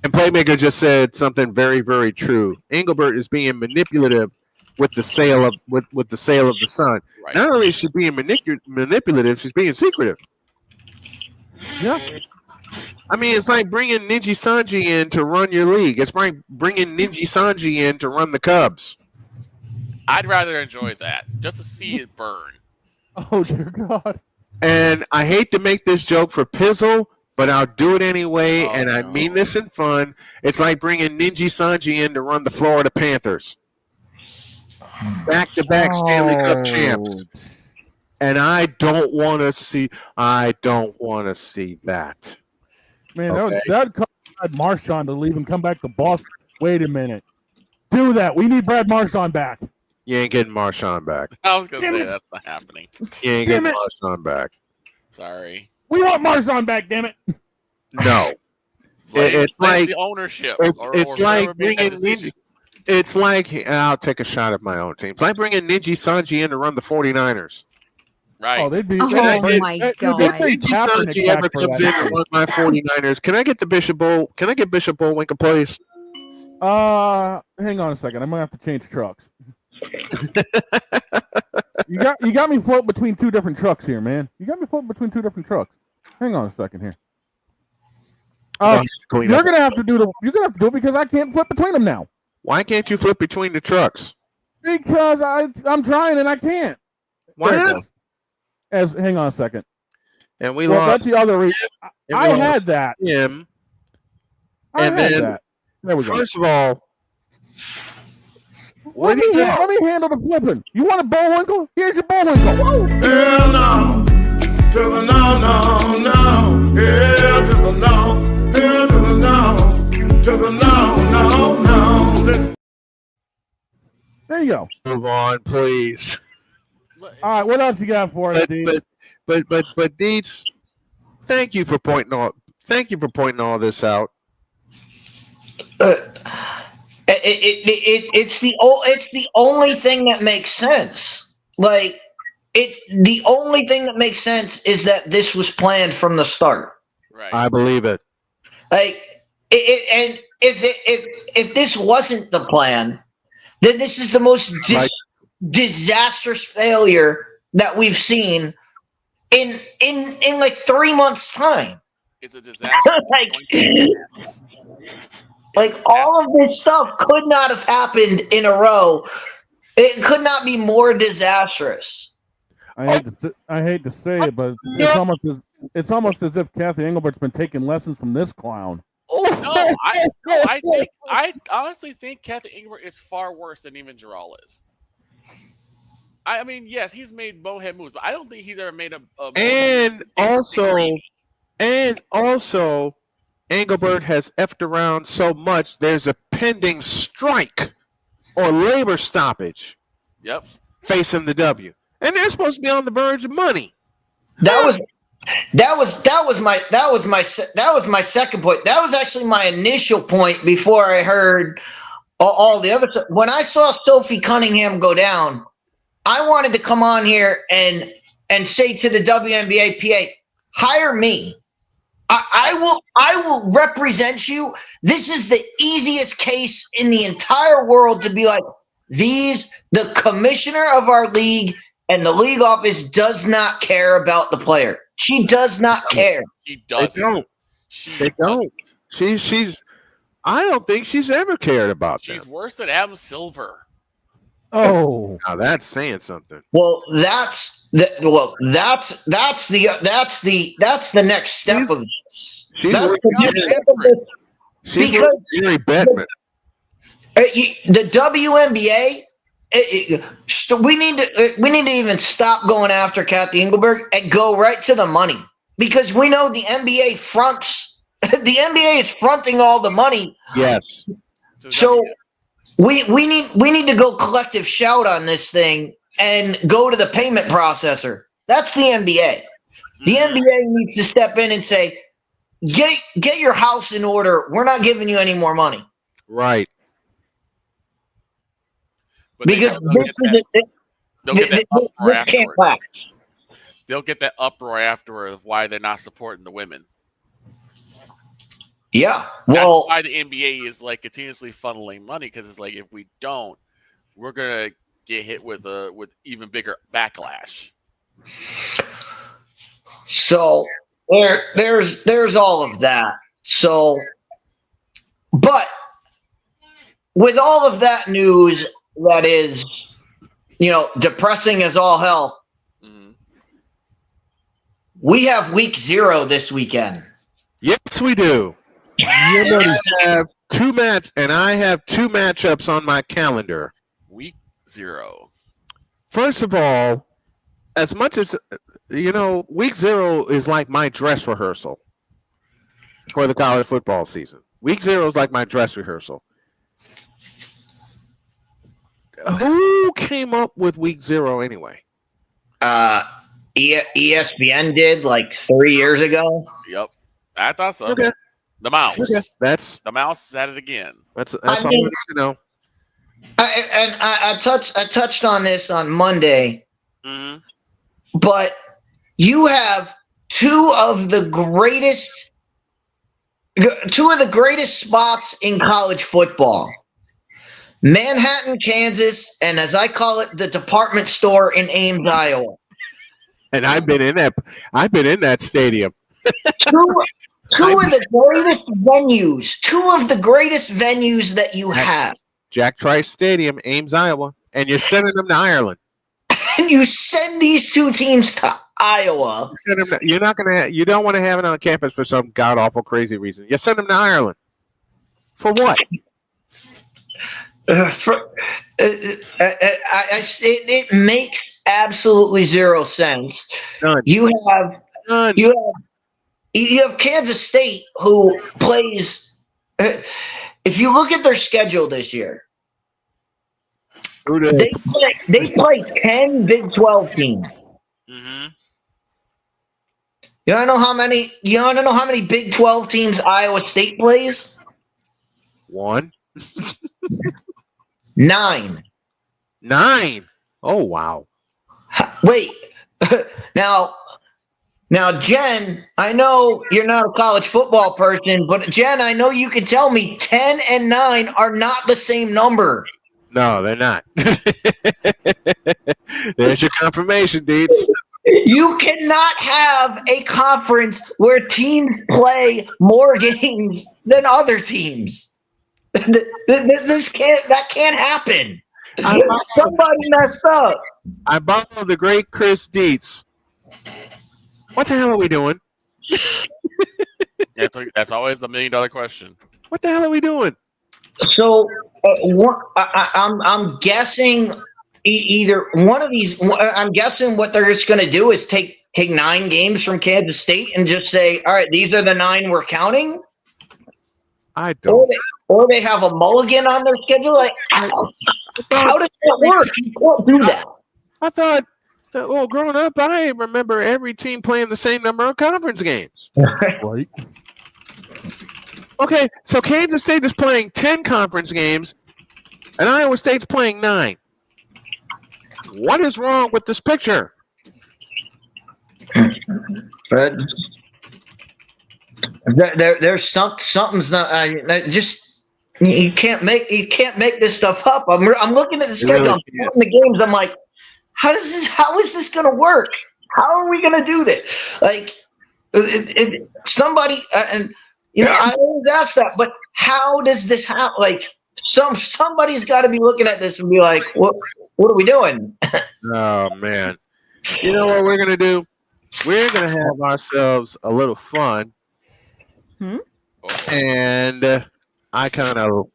And Playmaker just said something very, very true. Engelbert is being manipulative with the sale of with the sale of the Sun. Right. Not only is she being manipulative, she's being secretive. Yeah. I mean, it's like bringing Ninja Sanji in to run your league. It's like bringing Ninja Sanji in to run the Cubs. I'd rather enjoy that just to see it burn. Oh dear God! And I hate to make this joke for Pizzle, but I'll do it anyway, and I mean this in fun. It's like bringing Ninja Sanji in to run the Florida Panthers. Back-to-back Stanley Cup champs. And I don't want to see that. Man, okay. that caused Brad Marchand to leave and come back to Boston. Wait a minute. Do that. We need Brad Marchand back. You ain't getting Marchand back. I was going to say that's not happening. You ain't getting Marchand back. Sorry. We want Marchand back, damn it. No. It's like the ownership. It's like bringing Ninja. It's like, I'll take a shot at my own team. It's like bringing Ninja Sanji in to run the 49ers. Right. Oh, they'd be. Oh my God. If Ninja Sanji ever comes in to run my 49ers, can I get the Bishop Bowl? Can I get Bishop Bullwinkle, please? Hang on a second. I'm gonna have to change trucks. You got me floating between two different trucks here, man. You got me floating between two different trucks. Hang on a second here. You're gonna have to do it because I can't flip between them now. Why can't you flip between the trucks? Because I'm trying and I can't. Why not? Hang on a second. And we lost. That's the other reason. I had that. Him. I had that. There we go. First of all, let me handle the flipping. You want a Bullwinkle? Here's your Bullwinkle. Woo! Hell no. To the no, no, no. Hell to the no. Hell to the no. To the no, no, no. There you go. Move on, please. All right, what else you got for us, Dietz? But Dietz, thank you for pointing all this out. It's the only thing that makes sense. Like the only thing that makes sense is that this was planned from the start. Right. I believe it. Like and if this wasn't the plan, then this is the most disastrous failure that we've seen in like 3 months' time. It's a disaster. Like all of this stuff could not have happened in a row. It could not be more disastrous. I hate to say it, but it's almost as if Kathy Engelbert's been taking lessons from this clown. No, I honestly think Kathy Engelbert is far worse than even Gerald is. I mean, yes, he's made bowhead moves, but I don't think he's ever made a and also Engelbert has effed around so much. There's a pending strike or labor stoppage. Yep. Facing the W. And they're supposed to be on the verge of money. That was my second point. That was actually my initial point before I heard all the other stuff. When I saw Sophie Cunningham go down, I wanted to come on here and say to the WNBA PA, hire me. I will represent you. This is the easiest case in the entire world to be like, the commissioner of our league and the league office does not care about the player. She does not care. She doesn't. They don't. She's. I don't think she's ever cared about them. She's worse than Adam Silver. Oh, now that's saying something. Well, that's the next step of this. She's Gary Bettman. The WNBA. We need to even stop going after Kathy Engelberg and go right to the money, because we know the NBA fronts. The NBA is fronting all the money. Yes. So we need to go collective shout on this thing and go to the payment processor. That's the NBA. The NBA needs to step in and say, get your house in order. We're not giving you any more money. Right. Because this can't last. They'll get that uproar afterward of why they're not supporting the women. Yeah, well, that's why the NBA is like continuously funneling money, because it's like, if we don't, we're gonna get hit with even bigger backlash. So there's all of that. So, but with all of that news that is, depressing as all hell, we have week 0 this weekend. Yes, we do. I have two matchups on my calendar. Week 0. First of all, as much as week 0 is like my dress rehearsal for the college football season. Week 0 is like my dress rehearsal. Who came up with week 0 anyway? ESPN did like 3 years ago. Yep, I thought so. Okay. The mouse. Okay. The mouse said it again. That's all I need to know. I touched on this on Monday, Mm-hmm. but you have two of the greatest spots in college football. Manhattan, Kansas, and as I call it, the department store in Ames, Iowa. And I've been in that stadium. Two of the greatest venues that you have. Jack Trice Stadium, Ames, Iowa, and you're sending them to Ireland. And you send these two teams to Iowa. You don't want to have it on campus for some god awful crazy reason. You send them to Ireland. For what? It makes absolutely zero sense. None. You have Kansas State, who plays. If you look at their schedule this year, they play 10 Big 12 teams. Mm-hmm. You want to know how many? You want to know how many Big 12 teams Iowa State plays? 1. 9. 9. Oh wow. Wait. Now, Jen, I know you're not a college football person, but Jen, I know you can tell me 10 and 9 are not the same number. No, they're not. There's your confirmation, Deeds. You cannot have a conference where teams play more games than other teams. That can't happen. Somebody messed up. I borrowed the great Chris Dietz. What the hell are we doing? That's always the $1 million question. What the hell are we doing? So I'm guessing either one of these. I'm guessing what they're just going to do is take 9 games from Kansas State and just say, all right, these are the 9 we're counting. I don't. Or they have a mulligan on their schedule. Like, how does that work? You can't do that. I thought, well, growing up, I remember every team playing the same number of conference games. Right. Okay, so Kansas State is playing 10 conference games, and Iowa State's playing 9. What is wrong with this picture? There's something's not just you can't make this stuff up. I'm looking at the schedule, I'm counting the games. I'm like, how is this going to work? How are we going to do this? Like, somebody and I always ask that, but how does this happen? Like, somebody's got to be looking at this and be like, what are we doing? Oh man, you know what we're gonna do? We're gonna have ourselves a little fun. And I kind of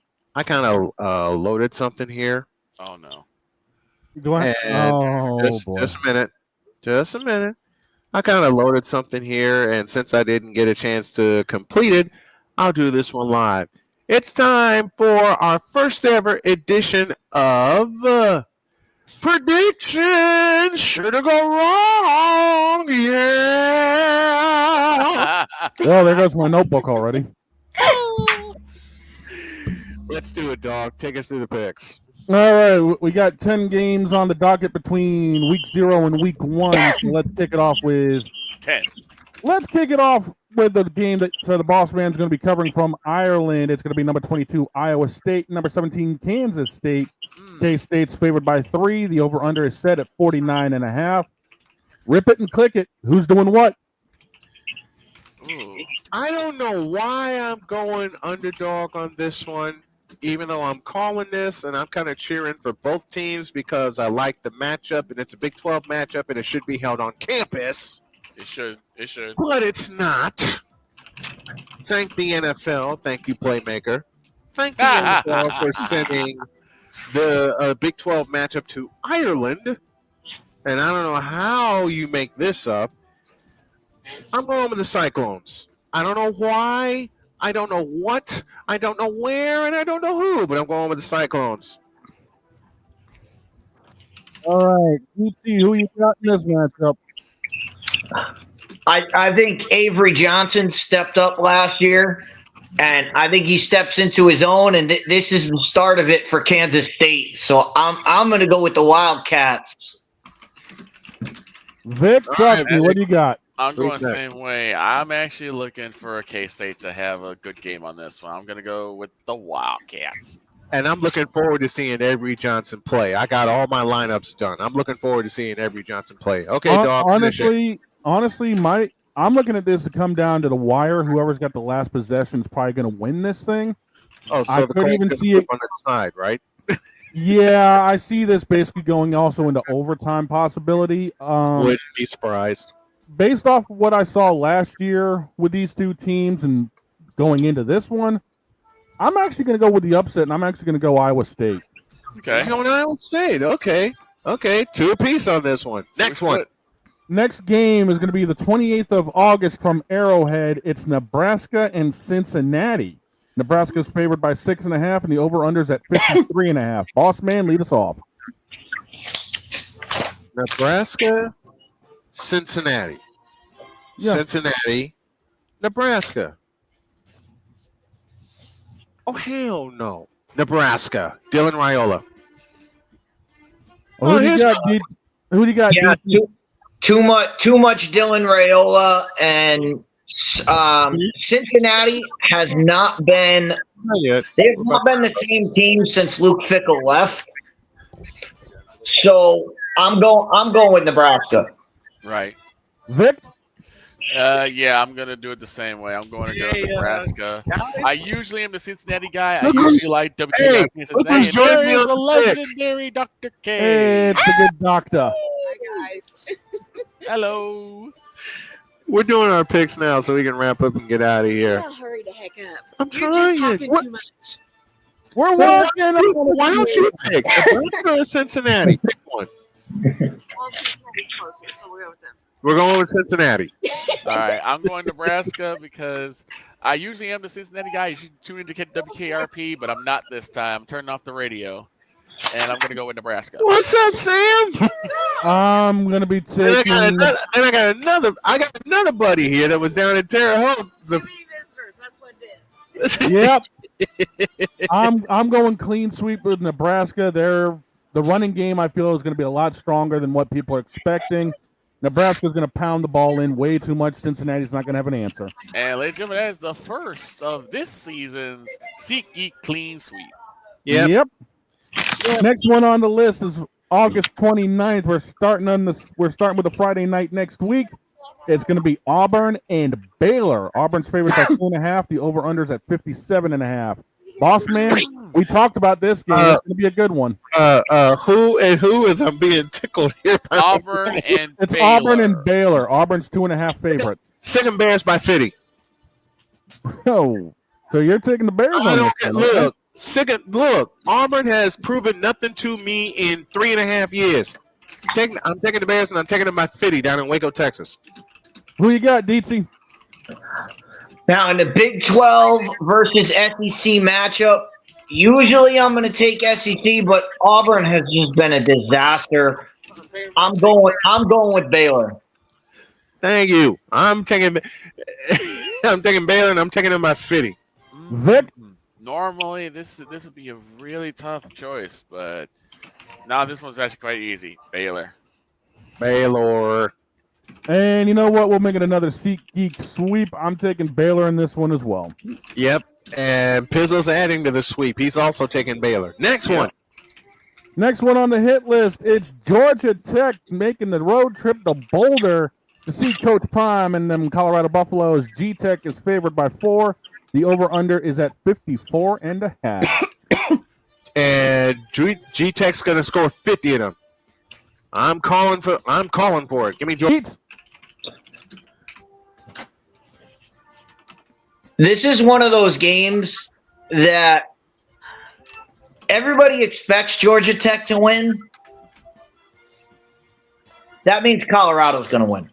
loaded something here. Oh no! Go ahead. Just a minute. I kind of loaded something here, and since I didn't get a chance to complete it, I'll do this one live. It's time for our first ever edition of Predictions. Should it go wrong? Yeah. Oh, there goes my notebook already. Let's do it, dog. Take us through the picks. All right, we got 10 games on the docket between week 0 and week 1. So let's kick it off with 10. Let's kick it off with the game that the boss man's going to be covering from Ireland. It's going to be number 22 Iowa State, number 17 Kansas State. K-State's favored by 3. The over/under is set at 49.5. Rip it and click it. Who's doing what? I don't know why I'm going underdog on this one, even though I'm calling this and I'm kind of cheering for both teams because I like the matchup and it's a Big 12 matchup and it should be held on campus. It should. But it's not. Thank the NFL. Thank you, Playmaker. Thank the NFL for sending the Big 12 matchup to Ireland. And I don't know how you make this up. I'm going with the Cyclones. I don't know why. I don't know what. I don't know where. And I don't know who. But I'm going with the Cyclones. All right. Let's see who you got in this matchup. I think Avery Johnson stepped up last year, and I think he steps into his own, and this is the start of it for Kansas State. So I'm going to go with the Wildcats. Vic Duffy, what do you got? I'm going the same way. I'm actually looking for K-State to have a good game on this one. I'm going to go with the Wildcats. And I'm looking forward to seeing Avery Johnson play. I got all my lineups done. I'm looking forward to seeing Avery Johnson play. Okay, dog. Honestly, I'm looking at this to come down to the wire. Whoever's got the last possession is probably going to win this thing. Oh, so I couldn't even see it on the side, right? Yeah, I see this basically going also into overtime possibility. Wouldn't be surprised. Based off of what I saw last year with these two teams and going into this one, I'm actually going to go with the upset, and I'm actually going to go Iowa State. Okay. You're going Iowa State. Okay. 2 apiece on this one. Next one. Next game is going to be the 28th of August from Arrowhead. It's Nebraska and Cincinnati. Nebraska's favored by 6.5, and the over-under's at 53.5. Boss man, lead us off. Nebraska, Cincinnati. Yeah. Cincinnati, Nebraska. Oh, hell no. Nebraska. Dylan Raiola. Who do you got? Who do you got? Yeah, too much Dylan Raiola, and Cincinnati has not been. They've not been the same team since Luke Fickell left. So I'm going with Nebraska. Right. Vic? Yeah, I'm going to do it the same way. I'm going to go Nebraska. I usually am the Cincinnati guy. I usually like WTF Cincinnati. And there is a legendary Dr. K. Hey, it's the good doctor. Hi, guys. Hello. We're doing our picks now so we can wrap up and get out of here. I'll hurry the heck up. I'm You're trying. just talking too much. We're working. Why don't you pick Nebraska or Cincinnati? Pick one. Well, Cincinnati's closer, so we'll go with them. We're going with Cincinnati. All right, I'm going Nebraska because I usually am the Cincinnati guy. You should tune into WKRP, but I'm not this time. I'm turning off the radio, and I'm going to go with Nebraska. What's up, Sam? I'm going to be taking. I got another buddy here that was down in Terre Haute. Yep. I'm going clean sweep with Nebraska. The running game, I feel, is going to be a lot stronger than what people are expecting. Nebraska's going to pound the ball in way too much. Cincinnati's not going to have an answer. And ladies and gentlemen, that is the first of this season's SeatGeek Clean Sweep. Yep. Next one on the list is August 29th. We're starting with a Friday night next week. It's going to be Auburn and Baylor. Auburn's favored by 2.5. The over/under's at 57.5. Boss man, we talked about this game. It's going to be a good one. Who is I'm being tickled here? Auburn and it's Baylor. Auburn and Baylor. Auburn's 2.5 favorite. Second Bears by 50. Oh, so you're taking the Bears on this one? Look, Auburn has proven nothing to me in 3.5 years. I'm taking the Bears, and I'm taking them by 50 down in Waco, Texas. Who you got, DT? Now, in the Big 12 versus SEC matchup, usually I'm going to take SEC, but Auburn has just been a disaster. I'm going with Baylor. Thank you. I'm taking Baylor, and I'm taking them by 50. Vic? Normally, this would be a really tough choice, but now this one's actually quite easy. Baylor. And you know what? We'll make it another SeatGeek sweep. I'm taking Baylor in this one as well. Yep. And Pizzo's adding to the sweep. He's also taking Baylor. Next one. Next one on the hit list. It's Georgia Tech making the road trip to Boulder to see Coach Prime and them Colorado Buffaloes. G-Tech is favored by 4. The over-under is at 54.5. And G-Tech's going to score 50 of them. I'm calling for it. Give me Georgia. This is one of those games that everybody expects Georgia Tech to win. That means Colorado's going to win.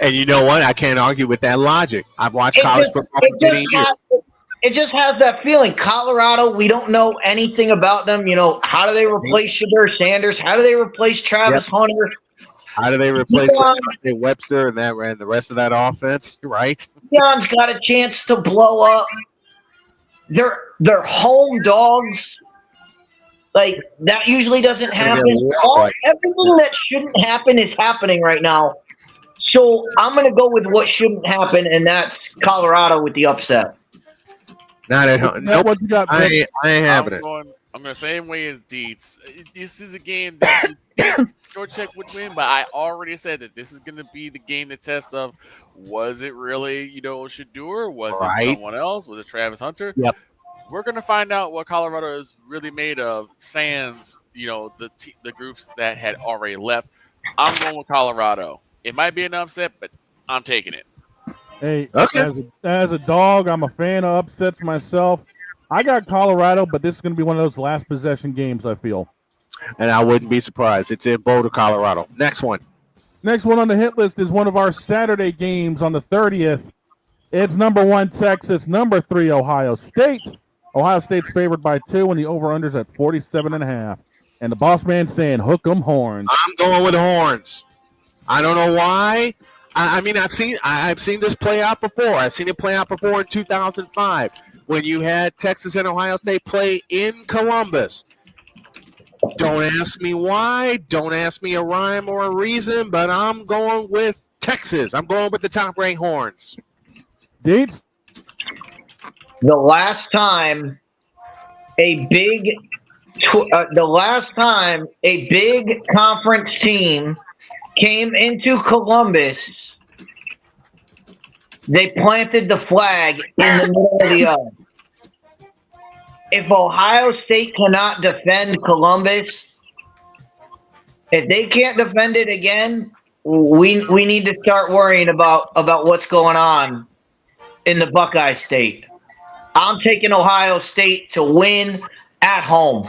And you know what? I can't argue with that logic. I've watched college football for many years. It just has that feeling. Colorado, we don't know anything about them. You know, how do they replace Shedeur Sanders? How do they replace Travis Hunter? How do they replace Webster and the rest of that offense? Right? Dion's got a chance to blow up. They're home dogs. Like, that usually doesn't happen. Everything that shouldn't happen is happening right now. So I'm going to go with what shouldn't happen, and that's Colorado with the upset. Not at home. Nope. What you got? I ain't having it. I'm going the same way as Deets. This is a game that Georgia Tech would win, but I already said that this is going to be the game to test of, was it really, Shedeur? Was it someone else? Was it Travis Hunter? Yep. We're going to find out what Colorado is really made of, sans, the groups that had already left. I'm going with Colorado. It might be an upset, but I'm taking it. Hey, as a dog, I'm a fan of upsets myself. I got Colorado, but this is going to be one of those last possession games, I feel. And I wouldn't be surprised. It's in Boulder, Colorado. Next one. Next one on the hit list is one of our Saturday games on the 30th. It's number 1 Texas, number 3 Ohio State. Ohio State's favored by 2, and the over-under's at 47.5. And the boss man saying, hook 'em horns. I'm going with horns. I don't know why. I mean, I've seen this play out before. I've seen it play out before in 2005 when you had Texas and Ohio State play in Columbus. Don't ask me why. Don't ask me a rhyme or a reason, but I'm going with Texas. I'm going with the top-ranked horns. Deeds? The last time a big conference team came into Columbus, they planted the flag in the middle of the yard. If Ohio State cannot defend Columbus, if they can't defend it again, we need to start worrying about what's going on in the Buckeye State. I'm taking Ohio State to win at home.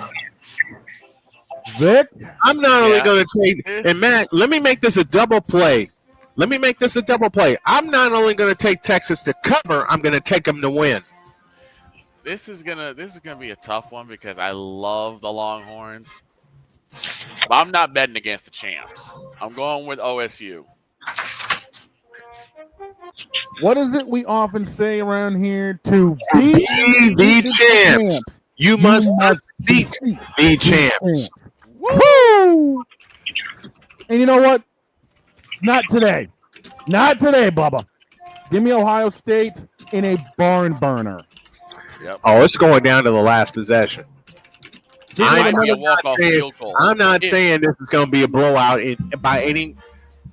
Vic? I'm not only going to take – and, Matt, let me make this a double play. Let me make this a double play. I'm not only going to take Texas to cover, I'm going to take them to win. This is gonna be a tough one because I love the Longhorns, but I'm not betting against the champs. I'm going with OSU. What is it we often say around here? To beat the champs, you must beat the champs. Woo! And you know what? Not today. Not today, Bubba. Give me Ohio State in a barn burner. Yep. Oh, it's going down to the last possession. I'm not saying this is going to be a blowout by any.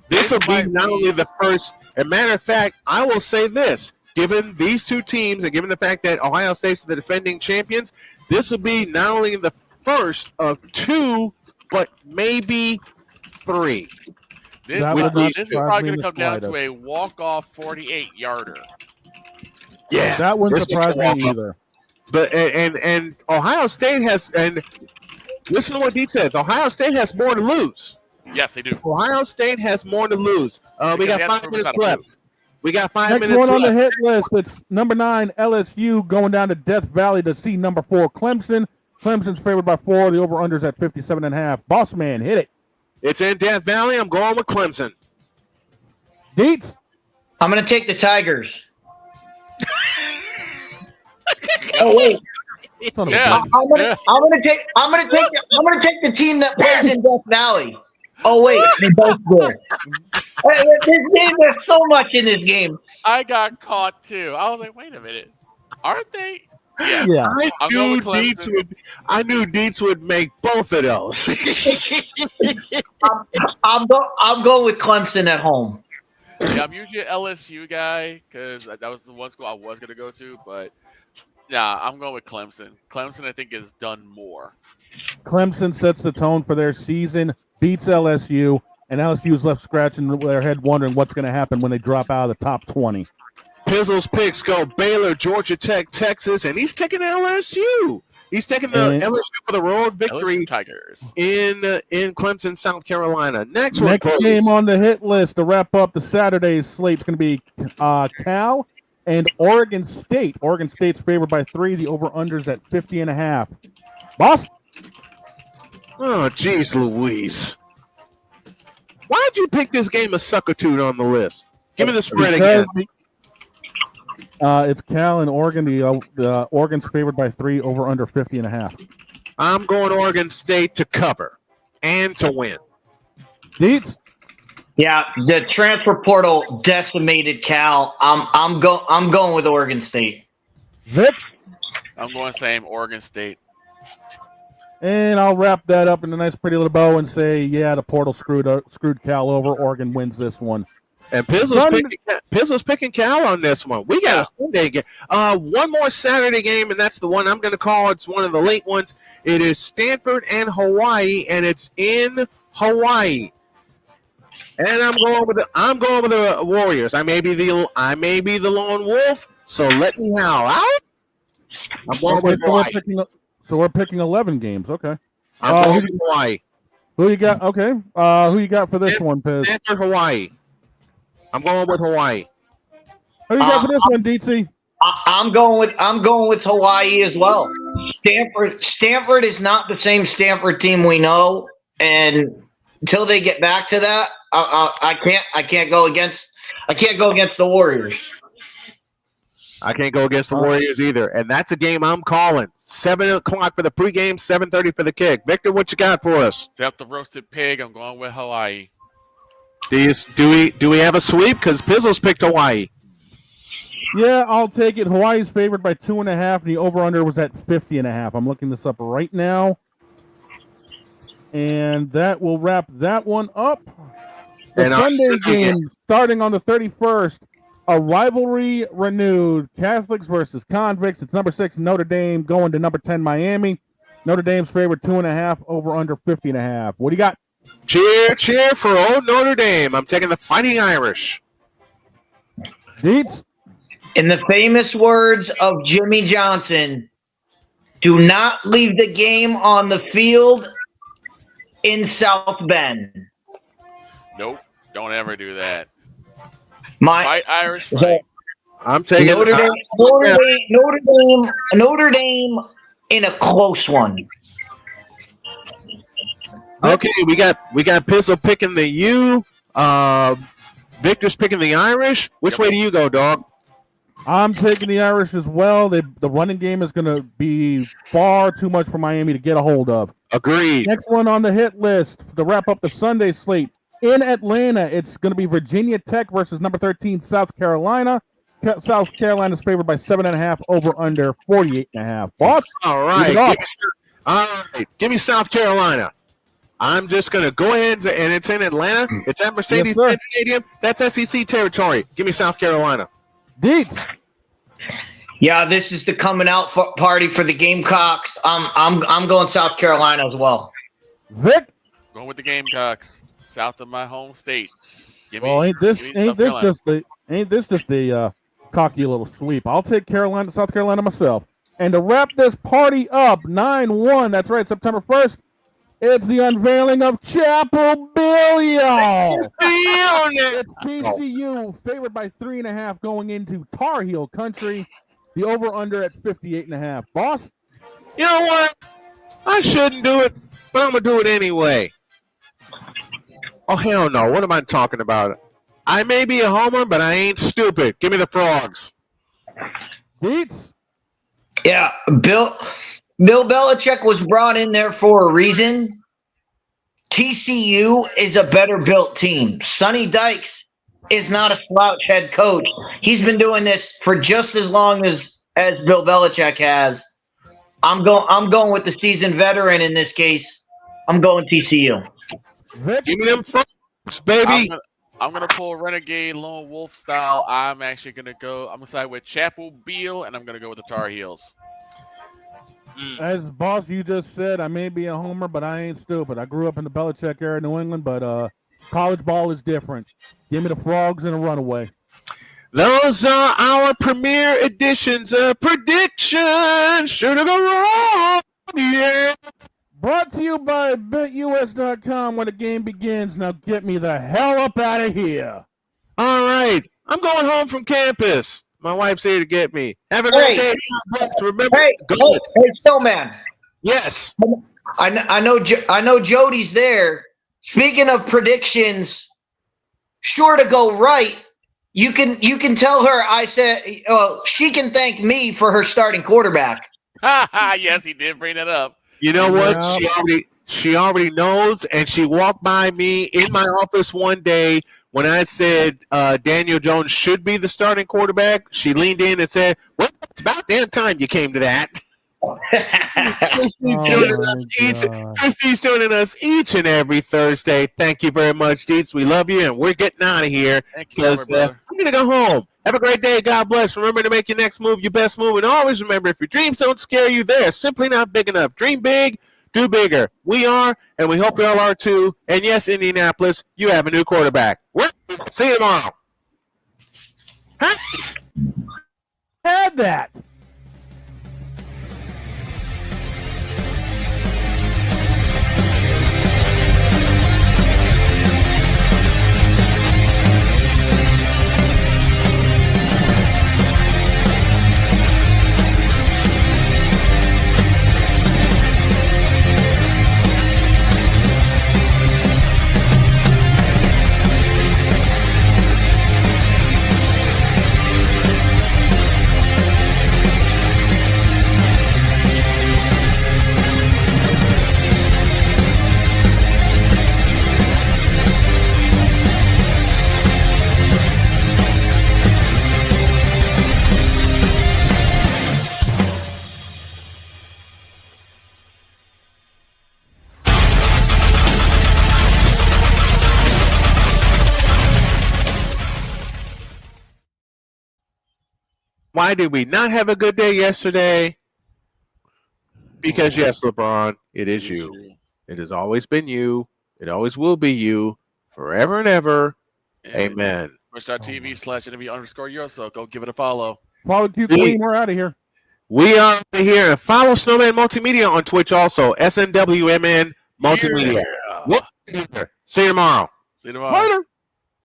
This will be not only the first. As a matter of fact, I will say this: given these two teams, and given the fact that Ohio State's the defending champions, this will be not only the first of two, but maybe three. This is probably going to come down to a walk-off 48-yarder. Yeah, that wouldn't surprise me either. But and Ohio State has, and listen to what Deep says. Ohio State has more to lose. Yes, they do. Ohio State has more to lose. We got 5 minutes left. We got 5 minutes left. Next one on the left. hit list. It's number 9 LSU going down to Death Valley to see number 4 Clemson. Clemson's favored by 4. The over/under's at 57.5. Boss man, hit it. It's in Death Valley. I'm going with Clemson. Deets. I'm going to take the Tigers. Oh wait. Yeah. I'm gonna take the team that plays in Death Valley. Oh wait, they both good. This game, there's so much in this game. I got caught too. I was like, wait a minute, aren't they? Yeah. I knew Deets would make both of those. I'm going with Clemson at home. Yeah, I'm usually an LSU guy because that was the one school I was going to go to, but yeah, I'm going with Clemson. Clemson, I think, has done more. Clemson sets the tone for their season, beats LSU, and LSU is left scratching their head wondering what's going to happen when they drop out of the top 20. Pizzle's picks go Baylor, Georgia Tech, Texas, and he's taking LSU. He's taking the LSU for the road victory Tigers in Clemson, South Carolina. Next game on the hit list to wrap up the Saturday slate is going to be Cal and Oregon State. Oregon State's favored by 3. The over/under's at 50.5. Boss. Oh, geez, Louise. Why'd you pick this game of suckitude on the list? Give me the spread again. It's Cal and Oregon. The Oregon's favored by 3, over/under 50.5. I'm going Oregon State to cover and to win. Deets? Yeah, the transfer portal decimated Cal. I'm going with Oregon State. Vic? I'm going same Oregon State. And I'll wrap that up in a nice pretty little bow and say, yeah, the portal screwed Cal over. Oregon wins this one. And Pizzle's picking Cal on this one. We got a Sunday game. One more Saturday game, and that's the one I'm going to call. It's one of the late ones. It is Stanford and Hawaii, and it's in Hawaii. And I'm going with the Warriors. I may be the lone wolf, so let me howl out. I'm going with Hawaii. So we're picking 11 games. Okay. I'm going with Hawaii. Who you got? Okay. Who you got for this one, Piz? Stanford, Hawaii. I'm going with Hawaii. Who you got for this one, DT? I'm going with Hawaii as well. Stanford is not the same Stanford team we know, and until they get back to that, I can't go against the Warriors. I can't go against the Warriors either, and that's a game I'm calling. 7 o'clock for the pregame, 7:30 for the kick. Victor, what you got for us? Except the roasted pig, I'm going with Hawaii. Do we have a sweep? Because Pizzle's picked Hawaii. Yeah, I'll take it. Hawaii's favored by 2.5, and the over/under was at 50.5. I'm looking this up right now, and that will wrap that one up. The Sunday game starting on the 31st. A rivalry renewed. Catholics versus convicts. It's number 6 Notre Dame going to number 10 Miami. Notre Dame's favored 2.5, over/under 50.5. What do you got? Cheer for old Notre Dame. I'm taking the Fighting Irish. Deets? In the famous words of Jimmy Johnson, do not leave the game on the field in South Bend. Nope. Don't ever do that. Fight Irish fight. I'm taking Notre Dame in a close one. Okay, we got Pistol picking the U. Victor's picking the Irish. Which way do you go, dog? I'm taking the Irish as well. The running game is going to be far too much for Miami to get a hold of. Agreed. Next one on the hit list to wrap up the Sunday slate. In Atlanta, it's going to be Virginia Tech versus number 13 South Carolina. South Carolina is favored by 7.5, over under 48.5. Boss, all right. Give me South Carolina. I'm just going to go ahead and it's in Atlanta. It's at Mercedes-Benz Stadium. That's SEC territory. Give me South Carolina. Deets. Yeah, this is the coming out party for the Gamecocks. I'm going South Carolina as well. Vic, going with the Gamecocks, south of my home state. Ain't this just the cocky little sweep? I'll take South Carolina myself. And to wrap this party up, 9-1. That's right, September 1st. It's the unveiling of Chapel Billion. It's TCU favored by 3.5 going into Tar Heel country. The over-under at 58.5. Boss? You know what? I shouldn't do it, but I'm going to do it anyway. Oh, hell no. What am I talking about? I may be a homer, but I ain't stupid. Give me the Frogs. Beats? Yeah, Bill Belichick was brought in there for a reason. TCU is a better built team. Sonny Dykes is not a slouch head coach. He's been doing this for just as long as Bill Belichick has. I'm going with the seasoned veteran in this case. I'm going TCU. Give me them Frogs, baby. I'm gonna pull Renegade Lone Wolf style. I'm actually gonna go. I'm gonna side with Chapel Beal, and I'm gonna go with the Tar Heels. As boss, you just said, I may be a homer, but I ain't stupid. I grew up in the Belichick era in New England, but college ball is different. Give me the Frogs and a runaway. Those are our premier editions of predictions. Should have gone wrong. Yeah. Brought to you by BetUS.com when the game begins. Now get me the hell up out of here. All right. I'm going home from campus. My wife's here to get me. Have a great day. Remember, hey, Snowman. Yes. I know Jody's there. Speaking of predictions, sure to go right. You can tell her I said she can thank me for her starting quarterback. Yes, he did bring that up. You know what? She already knows, and she walked by me in my office one day when I said Daniel Jones should be the starting quarterback. She leaned in and said, "Well, it's about damn time you came to that." Christy's joining us each and every Thursday. Thank you very much, Deets. We love you, and we're getting out of here because I'm going to go home. Have a great day. God bless. Remember to make your next move your best move. And always remember, if your dreams don't scare you, they're simply not big enough. Dream big, do bigger. We are, and we hope you all are too. And yes, Indianapolis, you have a new quarterback. See you tomorrow. Had that. Why did we not have a good day yesterday? Because, yes, LeBron, it is you. It has always been you. It always will be you forever and ever. Amen. Twitch.tv/NW_Euro. So go give it a follow. Follow Q Queen. We're out of here. We are out of here. Follow Snowman Multimedia on Twitch also. SNWMN Multimedia. Yeah. See you tomorrow. See you tomorrow. Later.